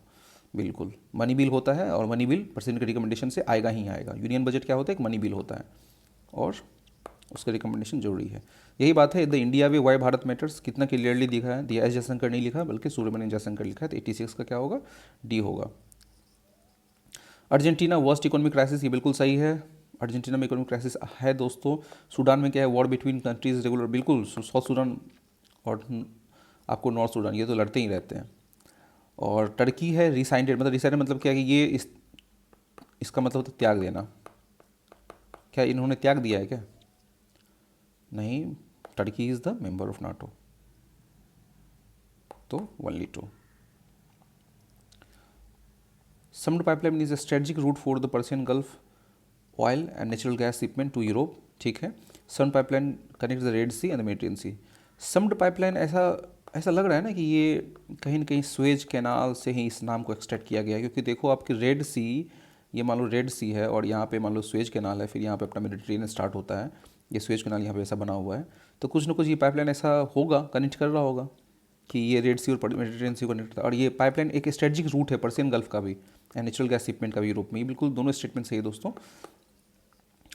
बिल्कुल मनी बिल होता है और मनी बिल प्रेसिडेंट के रिकमेंडेशन से आएगा ही आएगा। यूनियन बजट क्या होता है? एक मनी बिल होता है और उसका रिकमेंडेशन जरूरी है। यही बात है the India way why Bharat matters कितना क्लियरली दिखा है। दिया एस जयशंकर नहीं लिखा बल्कि सुब्रमण्यम जयशंकर लिखा है। तो 86 का क्या होगा? डी होगा। अर्जेंटीना वर्स्ट इकोनॉमिक क्राइसिस, ये बिल्कुल सही है। अर्जेंटीना में इकोनॉमिक क्राइसिस है दोस्तों। सूडान में क्या है? War between countries regular. बिल्कुल साउथ सूडान और आपको नॉर्थ सूडान ये तो लड़ते ही रहते हैं। और टर्की है रिसाइंडेड, मतलब रिसाइंडेड मतलब क्या है कि ये इसका मतलब होता है त्याग देना। क्या इन्होंने त्याग दिया है क्या? नहीं, Turkey is the member of NATO. तो only 2। SUMED pipeline is a strategic route for the Persian Gulf oil and natural gas shipment to Europe. ठीक है। SUMED pipeline connect the Red Sea and the Mediterranean Sea. SUMED pipeline ऐसा लग रहा है ना कि ये कहीं ना कहीं स्वेज कैनाल से ही इस नाम को एक्सट्रैक्ट किया गया है, क्योंकि देखो आपकी रेड सी, ये मान लो रेड सी है और यहाँ पे मान लो स्वेज कैनाल है, फिर यहाँ पे अपना मेडिटेरियन स्टार्ट होता है। ये स्वेज कैनाल यहाँ पे ऐसा बना हुआ है, तो कुछ ना कुछ ये पाइपलाइन ऐसा होगा, कनेक्ट कर रहा होगा कि ये रेड सी और मेडिटेरियन सी को कनेक्ट। और ये पाइपलाइन एक स्ट्रेटजिक रूट है पर्सियन गल्फ का भी एंड नेचुरल गैस शिपमेंट का भी यूरोप में। ये बिल्कुल दोनों स्टेटमेंट सही है दोस्तों।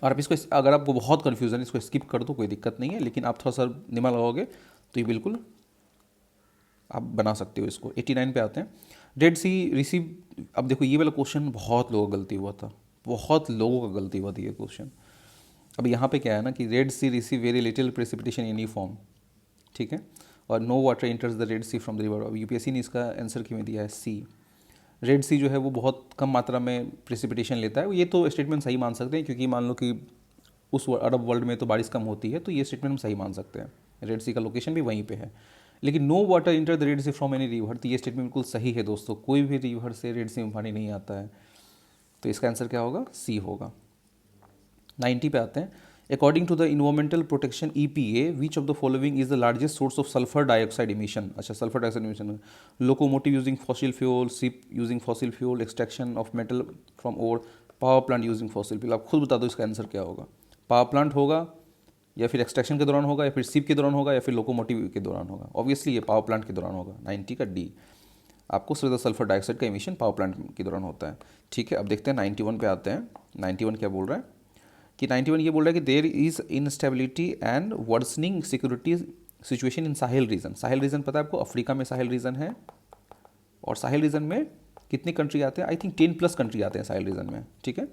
और आप इसको अगर आपको बहुत कन्फ्यूजन है इसको स्किप कर दो, कोई दिक्कत नहीं है, लेकिन आप थोड़ा सा दिमाग लगाओगे तो ये बिल्कुल आप बना सकते हो इसको। 89 पे आते हैं। रेड सी रिसीव, अब देखो ये वाला क्वेश्चन बहुत लोगों का गलती हुआ था, बहुत लोगों का गलती हुआ था ये क्वेश्चन। अब यहाँ पे क्या है ना कि Red Sea receive very little precipitation in any form. ठीक है। और no water enters the Red Sea from the river. अब यूपीएससी ने इसका आंसर क्यों दिया है? सी। रेड सी जो है वो बहुत कम मात्रा में प्रेसिपिटेशन लेता है। ये तो स्टेटमेंट सही मान सकते हैं, क्योंकि मान लो कि उस अरब वर्ल्ड में तो बारिश कम होती है, तो ये स्टेटमेंट हम सही मान सकते हैं। रेड सी का लोकेशन भी वहीं पे है। लेकिन no water enter the Red Sea from any river, तो ये स्टेटमेंट बिल्कुल सही है दोस्तों। कोई भी रिवर से रेड सी में पानी नहीं आता है, तो इसका आंसर क्या होगा? सी होगा। 90 पे आते हैं। According to the environmental protection EPA which of the following is the largest source of sulphur dioxide emission. अच्छा, sulphur dioxide emission. Locomotive using fossil fuel, ship using fossil fuel, extraction of metal from ore, power plant using fossil fuel. आप खुद बता दो इसका answer क्या होगा? Power plant होगा, या फिर एक्सट्रैक्शन के दौरान होगा, या फिर शिप के दौरान होगा, या फिर लोकोमोटिव के दौरान होगा। ऑब्वियसली ये पावर प्लांट के दौरान होगा। 90 का डी। आपको सिर्फ सल्फर डाइऑक्साइड का इमिशन पावर प्लांट के दौरान होता है। ठीक है। अब देखते हैं 91 पे आते हैं। 91 क्या बोल रहा है कि 91 ये बोल रहा है कि there is instability and worsening security situation in Sahel region. Sahel region पता है आपको? अफ्रीका में साहिल रीजन है, और साहिल रीजन में कितनी कंट्री आते हैं? आई थिंक 10+ कंट्री आते हैं साहिल रीजन में। ठीक है।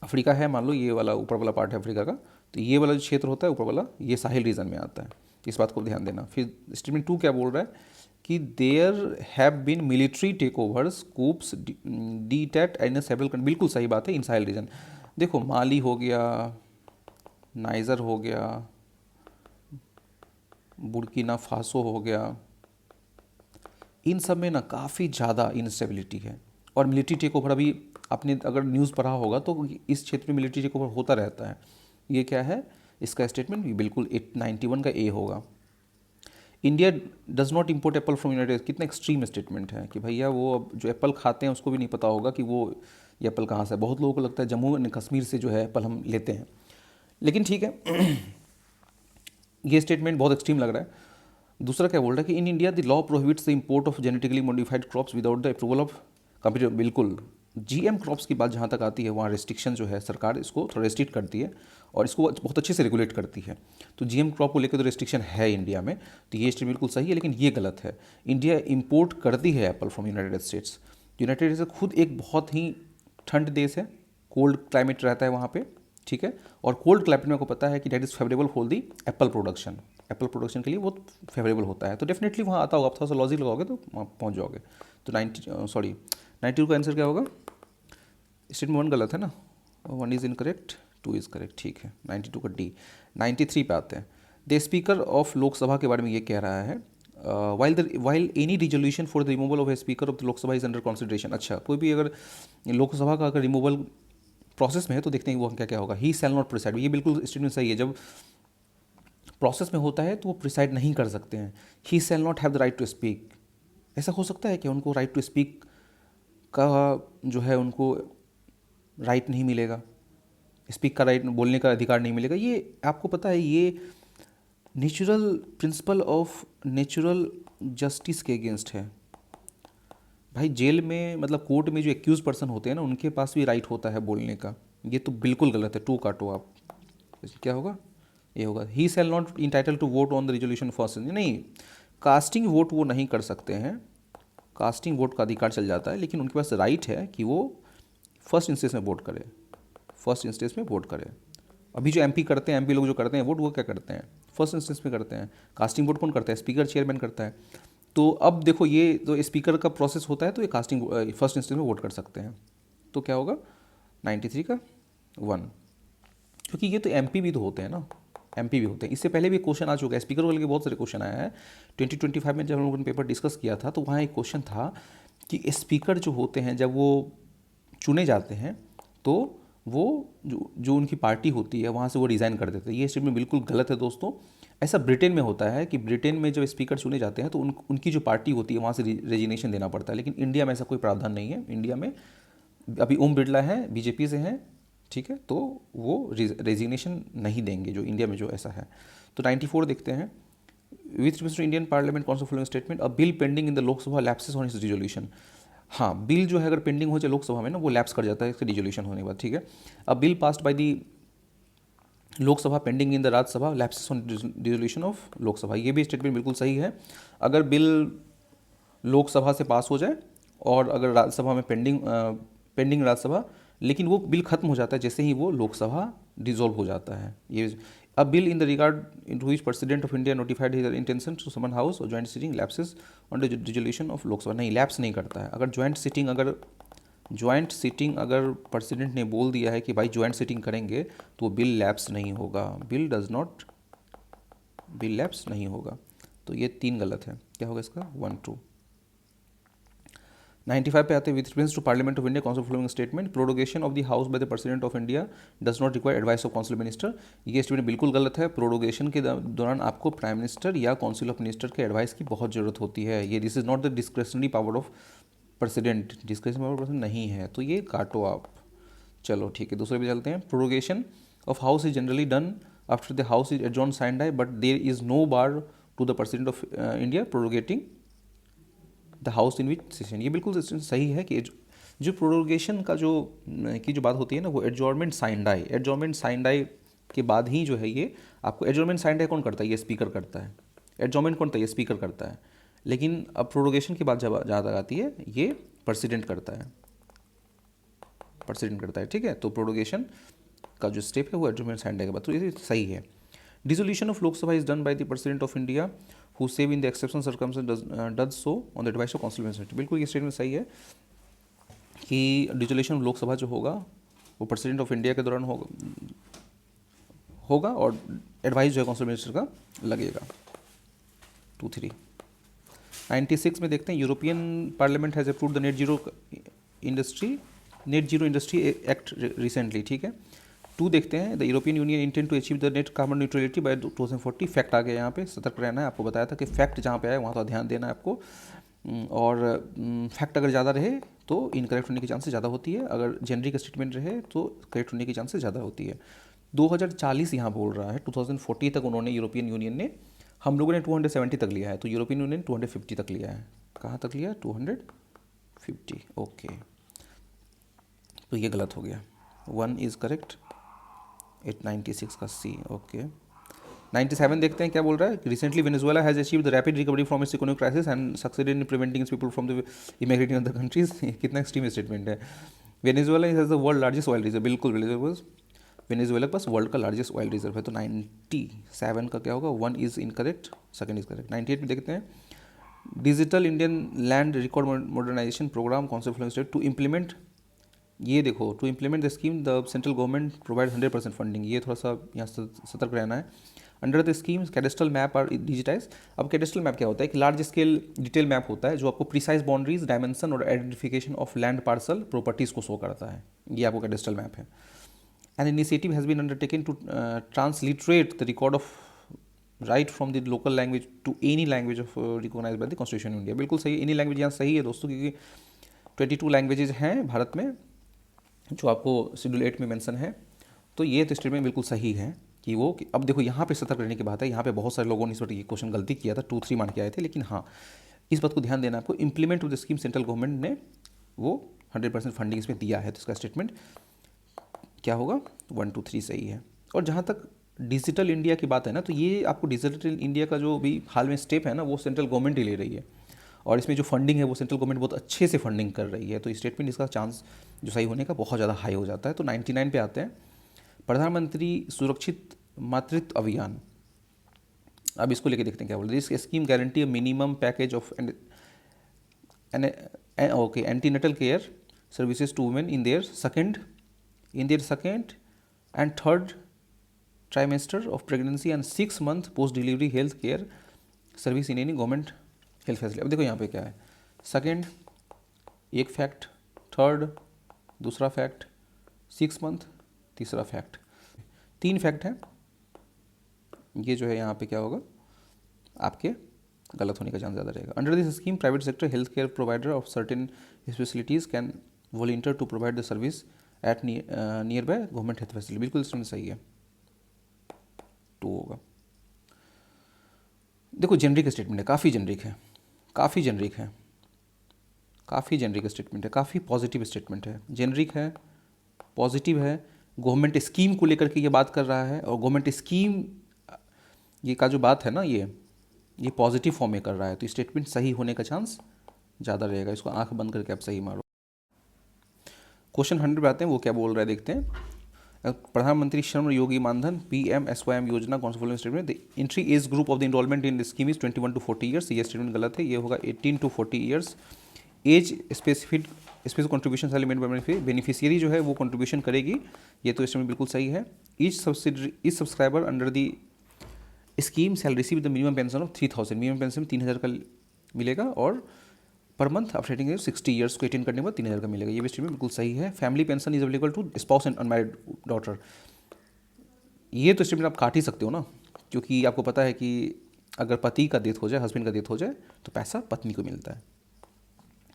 अफ्रीका है, मान लो ये वाला ऊपर वाला पार्ट है अफ्रीका का, तो ये वाला जो क्षेत्र होता है ऊपर वाला, ये साहिल रीजन में आता है। इस बात को ध्यान देना। फिर स्टेटमेंट 2 क्या बोल रहा है कि there have been military takeovers, coups, d'etat and several. बिल्कुल सही बात है। इन साहिल रीजन देखो माली हो गया, नाइजर हो गया, बुर्किना फासो हो गया, इन सब में ना काफ़ी ज़्यादा इंस्टेबिलिटी है। और मिलिट्री टेक ओवर, अभी आपने अगर न्यूज़ पढ़ा होगा तो इस क्षेत्र में मिलिट्री टेक ओवर होता रहता है। ये क्या है इसका स्टेटमेंट? बिल्कुल 91 का ए होगा। India does not import Apple from United states. कितना एक्सट्रीम स्टेटमेंट है कि भैया वो अब जो एप्पल खाते हैं उसको भी नहीं पता होगा कि वो ये एप्पल कहाँ से है। बहुत लोगों को लगता है जम्मू एंड कश्मीर से जो है एप्पल हम लेते हैं, लेकिन ठीक है ये स्टेटमेंट बहुत एक्सट्रीम लग रहा है। दूसरा क्या बोल रहा है कि in India the law prohibits the import of genetically modified crops without the approval of company. बिल्कुल GM क्रॉप्स की बात जहाँ तक आती है, वहाँ रिस्ट्रिक्शन जो है सरकार इसको थोड़ा रेस्ट्रिक्ट करती है और इसको बहुत अच्छे से रेगुलेट करती है। तो GM क्रॉप को लेकर तो रिस्ट्रिक्शन है इंडिया में, तो ये स्टेटमेंट बिल्कुल सही है, लेकिन ये गलत है। इंडिया इंपोर्ट करती है Apple from United states. United states खुद एक बहुत ही ठंड देश है, कोल्ड क्लाइमेट रहता है वहाँ पे, ठीक है। और कोल्ड क्लाइमेट में आपको पता है कि that is favourable for the Apple production, Apple production के लिए बहुत फेवरेबल होता है, तो डेफिनेटली वहाँ आता होगा, आप थोड़ा सा लॉजिक लगाओगे तो वहाँ पहुँच जाओगे। तो 92 का आंसर क्या होगा? स्टेटमेंट 1 गलत है ना, 1 इज़ इनकरेक्ट, 2 इज़ करेक्ट, ठीक है। 92 का डी। 93 पे आते हैं। द स्पीकर ऑफ लोकसभा के बारे में ये कह रहा है, while any resolution for the removal of a speaker of the Lok Sabha is under consideration. अच्छा, कोई भी अगर लोकसभा का अगर रिमूवल प्रोसेस में है तो देखते हैं वो क्या क्या होगा। ही शैल नॉट प्रिसाइड, ये बिल्कुल स्टेटमेंट सही है। जब प्रोसेस में होता है तो वो प्रिसाइड नहीं कर सकते हैं। He shall not have the right to speak, ऐसा हो सकता है कि उनको राइट टू स्पीक का जो है उनको राइट नहीं मिलेगा, स्पीक का राइट, बोलने का अधिकार नहीं मिलेगा। ये आपको पता है ये natural principle of natural justice के अगेंस्ट है भाई। जेल में मतलब कोर्ट में जो एक्यूज पर्सन होते हैं ना, उनके पास भी राइट होता है बोलने का। ये तो बिल्कुल गलत है, 2 काटो आप। क्या होगा? ये होगा he shall not entitle to vote on the resolution first, नहीं, कास्टिंग वोट वो नहीं कर सकते हैं, कास्टिंग वोट का अधिकार चल जाता है, लेकिन उनके पास राइट है कि वो फर्स्ट इंस्टेंस में वोट करें, फर्स्ट इंस्टेंस में वोट करें। अभी जो एमपी करते हैं, एमपी लोग जो करते हैं वोट, वो क्या करते हैं? फर्स्ट इंस्टेंस में करते हैं। कास्टिंग वोट कौन करता है? स्पीकर, चेयरमैन करता है। तो अब देखो ये जो स्पीकर का प्रोसेस होता है तो ये कास्टिंग फर्स्ट इंस्टेंस में वोट कर सकते हैं। तो क्या होगा? 93 का 1, क्योंकि ये तो एमपी भी तो होते हैं ना, एमपी भी होते हैं। इससे पहले भी क्वेश्चन आ चुका है स्पीकर को लेकर, बहुत सारे क्वेश्चन आया है। 2025 में जब हम लोगों ने पेपर डिस्कस किया था तो वहाँ एक क्वेश्चन था कि स्पीकर जो होते हैं जब वो चुने जाते हैं तो वो जो उनकी पार्टी होती है वहाँ से वो रिज़ाइन कर देते हैं। ये स्टेटमेंट बिल्कुल गलत है दोस्तों। ऐसा ब्रिटेन में होता है कि ब्रिटेन में जब स्पीकर चुने जाते हैं तो उनकी जो पार्टी होती है वहाँ से रेजिग्नेशन देना पड़ता है, लेकिन इंडिया में ऐसा कोई प्रावधान नहीं है। इंडिया में अभी ओम बिरला है, बीजेपी से हैं, ठीक है, तो वो रेजिग्नेशन नहीं देंगे जो इंडिया में जो ऐसा है। तो 94 देखते हैं। With respect to Indian parliament कौन सा following statement, a bill pending in the Lok Sabha lapses on its resolution. हाँ, बिल जो है अगर पेंडिंग हो जाए लोकसभा में ना, वो लैप्स कर जाता है इसका रिजोल्यूशन होने के बाद, ठीक है। अ bill passed by the Lok Sabha pending in the Rajya Sabha lapses on resolution of Lok Sabha. ये भी स्टेटमेंट बिल्कुल सही है। अगर बिल लोकसभा से पास हो जाए और अगर राज्यसभा में पेंडिंग राज्यसभा, लेकिन वो बिल खत्म हो जाता है जैसे ही वो लोकसभा डिसॉल्व हो जाता है। ये a bill in the regard in which president of India notified his intention to summon house और joint sitting lapses on the resolution of Lok Sabha, नहीं, लैप्स नहीं करता है। अगर ज्वाइंट सिटिंग अगर प्रेसिडेंट ने बोल दिया है कि भाई ज्वाइंट सिटिंग करेंगे तो बिल लैप्स नहीं होगा, बिल लैप्स नहीं होगा। तो ये 3 गलत है। क्या होगा इसका? 1 2। 95 पे आते हैं। With reference to parliament of India council following statement, prorogation of the house by the president of India does not require advice of council minister. ये स्टेटमेंट बिल्कुल गलत है। प्रोरोगेशन के दौरान आपको प्राइम मिनिस्टर या काउंसिल ऑफ मिनिस्टर के advice की बहुत ज़रूरत होती है। ये this is not the discretionary power of president, discretionary power president नहीं है, तो ये काटो आप। चलो ठीक है, दूसरे पे चलते हैं। Prorogation of house is generally done after the house is adjourned sine die, but there is no bar to the president of India proroguing the house in which session. ये बिल्कुल सही है कि जो प्रोरोगेशन का जो बात होती है ना, वो एडजॉर्नमेंट साइंडाई के बाद ही जो है ये आपको एडजॉर्नमेंट साइंडाई कौन करता है? ये स्पीकर करता है। एडजॉर्नमेंट कौन करता है? ये स्पीकर करता है। लेकिन अब प्रोरोगेशन की बात जब जहाँ तक आती है ये प्रेसिडेंट करता है, ठीक है। तो प्रोरोगेशन का जो स्टेप है वो एडजॉर्नमेंट साइंडाई के बाद, तो ये सही है। Dissolution of Lok Sabha is done by the president of India who save in the exceptional circumstances does so on the advice of council minister। बिल्कुल ये स्टेटमेंट सही है कि डिसोल्यूशन ऑफ लोकसभा जो होगा वो प्रेसिडेंट ऑफ इंडिया के दौरान होगा और एडवाइस जो है काउंसिल मिनिस्टर का लगेगा। 2 3। 96 में देखते हैं। European Parliament has approved the net zero industry act recently, ठीक है। 2 देखते हैं। The European Union intend to achieve the net carbon neutrality by 2040। Fact आ गया यहाँ पे, सतर्क रहना है। आपको बताया था कि फैक्ट जहाँ पे आए वहाँ तो ध्यान देना है आपको, और फैक्ट अगर ज़्यादा रहे तो इनकरेक्ट होने की चांसेस ज़्यादा होती है, अगर जेनरिक स्टेटमेंट रहे तो करेक्ट होने की चांसेस ज़्यादा होती है। 2040 यहाँ बोल रहा है, 2040 तक उन्होंने यूरोपियन यूनियन ने, हम लोगों ने 270 तक लिया है, तो यूरोपियन यूनियन 250 तक लिया है। कहाँ तक लिया? 250, ओके। तो ये गलत हो गया। 1 इज़ करेक्ट। 96 का सी, ओके। 97 देखते हैं क्या बोल रहा है। Recently Venezuela has achieved the rapid recovery from its economic crisis and succeeded in preventing its people from the immigrating other countries. कितना एक्सट्रीम स्टेटमेंट है। Venezuela has the world largest oil reserve, बिल्कुल। Venezuela के पास world का largest oil reserve है। तो 97 का क्या होगा, 1 is incorrect, second is correct. 98 में देखते हैं, digital Indian land record modernization programme concept to implement, ये देखो, to implement the scheme the central government provide 100% funding, ये थोड़ा सा यहाँ सतर्क रहना है। Under the scheme cadastral map are digitize. अब कैडेस्ट्रल मैप क्या होता है, एक लार्ज स्केल डिटेल मैप होता है जो आपको प्रिसाइज बाउंड्रीज, डायमेंशन और identification of land parcel properties को शो करता है, ये आपको कैडेस्ट्रल मैप है। An initiative has been undertaken to transliterate the record of right from the local language to any language of recognise by the constitution of India. बिल्कुल सही, any language यहाँ सही है दोस्तों, क्योंकि 22 लैंग्वेजेज हैं भारत में जो आपको शेड्यूल 8 में मेंशन है। तो ये तो स्टेटमेंट बिल्कुल सही है कि वो अब देखो यहाँ पे सतर्क रहने की बात है। यहाँ पे बहुत सारे लोगों ने इस वक्त ये क्वेश्चन गलती किया था, 2-3 मान के आए थे, लेकिन हाँ इस बात को ध्यान देना आपको, implement of the scheme central government ने वो 100% फंडिंग इसमें दिया है, तो इसका स्टेटमेंट क्या होगा, 1, 2, 3 सही है। और जहाँ तक डिजिटल इंडिया की बात है ना, तो ये आपको डिजिटल इंडिया का जो भी हाल में स्टेप है ना, वो सेंट्रल गवर्नमेंट ही ले रही है, और इसमें जो फंडिंग है वो सेंट्रल गवर्नमेंट बहुत अच्छे से फंडिंग कर रही है। तो स्टेटमेंट इसका चांस जो सही होने का बहुत ज़्यादा हाई हो जाता है। तो 99 पे आते हैं, प्रधानमंत्री सुरक्षित मातृत्व अभियान। अब इसको लेके देखते हैं क्या बोल रहे हैं। This scheme guarantee a minimum package of antenatal care services to women in their second and third trimester of pregnancy and 6 month post delivery health care service in any government health facility. अब देखो यहाँ पे क्या है, second एक fact, third दूसरा fact, 6 month तीसरा fact, 3 fact हैं। ये जो है यहाँ पे क्या होगा, आपके गलत होने का चांस ज़्यादा रहेगा। Under this scheme private sector health care provider of certain specialities can volunteer to provide the service at nearby government health facility. बिल्कुल इसमें सही है, 2 होगा। देखो जेनरिक स्टेटमेंट है, काफ़ी जेनरिक है, काफ़ी जेनरिक है, काफ़ी जेनरिक स्टेटमेंट है, काफ़ी पॉजिटिव स्टेटमेंट है, जेनरिक है, पॉजिटिव है, गवर्नमेंट स्कीम को लेकर के ये बात कर रहा है, और गवर्नमेंट स्कीम ये का जो बात है ना, ये पॉजिटिव फॉर्म में कर रहा है, तो स्टेटमेंट सही होने का चांस ज़्यादा रहेगा। इसको आंख बंद करके आप सही मारो। क्वेश्चन 100 पे आते हैं, वो क्या बोल रहा है देखते हैं। प्रधानमंत्री श्रम योगी मानधन PMSYM योजना कौन सा following statement, the entry age group of the enrolment in scheme is 21 to 40 years. ये स्टेटमेंट गलत है, ये होगा 18 to 40 years. Age specific contribution element beneficiary जो है वो कंट्रीब्यूशन करेगी, ये तो स्टेटमेंट बिल्कुल सही है। Each subscriber under the scheme shall receive the minimum pension of 3000, minimum pension 3000 का मिलेगा, और per month after hitting 60 years को 18 करने के बाद 3000 का मिलेगा, ये भी स्टेटमेंट बिल्कुल सही है। Family pension is available to spouse and unmarried daughter, ये तो स्टेटमेंट आप काट ही सकते हो ना, क्योंकि आपको पता है कि अगर पति का डेथ हो जाए, हस्बैंड का डेथ हो जाए, तो पैसा पत्नी को मिलता है,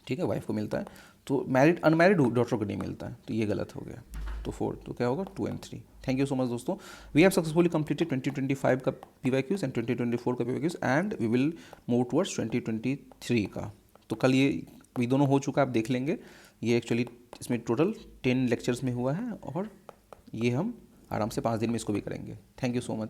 ठीक है, वाइफ को मिलता है, तो अनमैरिड डॉटर को नहीं मिलता है, तो ये गलत हो गया। तो 4, तो क्या होगा 2 and 3। Thank you so much दोस्तों, वी हैव सक्सेसफुली कंप्लीटेड 2025 का PYQs एंड 2024 का PYQs, and we will move towards 2023 का। तो कल ये दोनों हो चुका है, आप देख लेंगे। ये एक्चुअली इसमें टोटल 10 लेक्चर्स में हुआ है, और ये हम आराम से 5 दिन में इसको भी करेंगे। Thank you so much.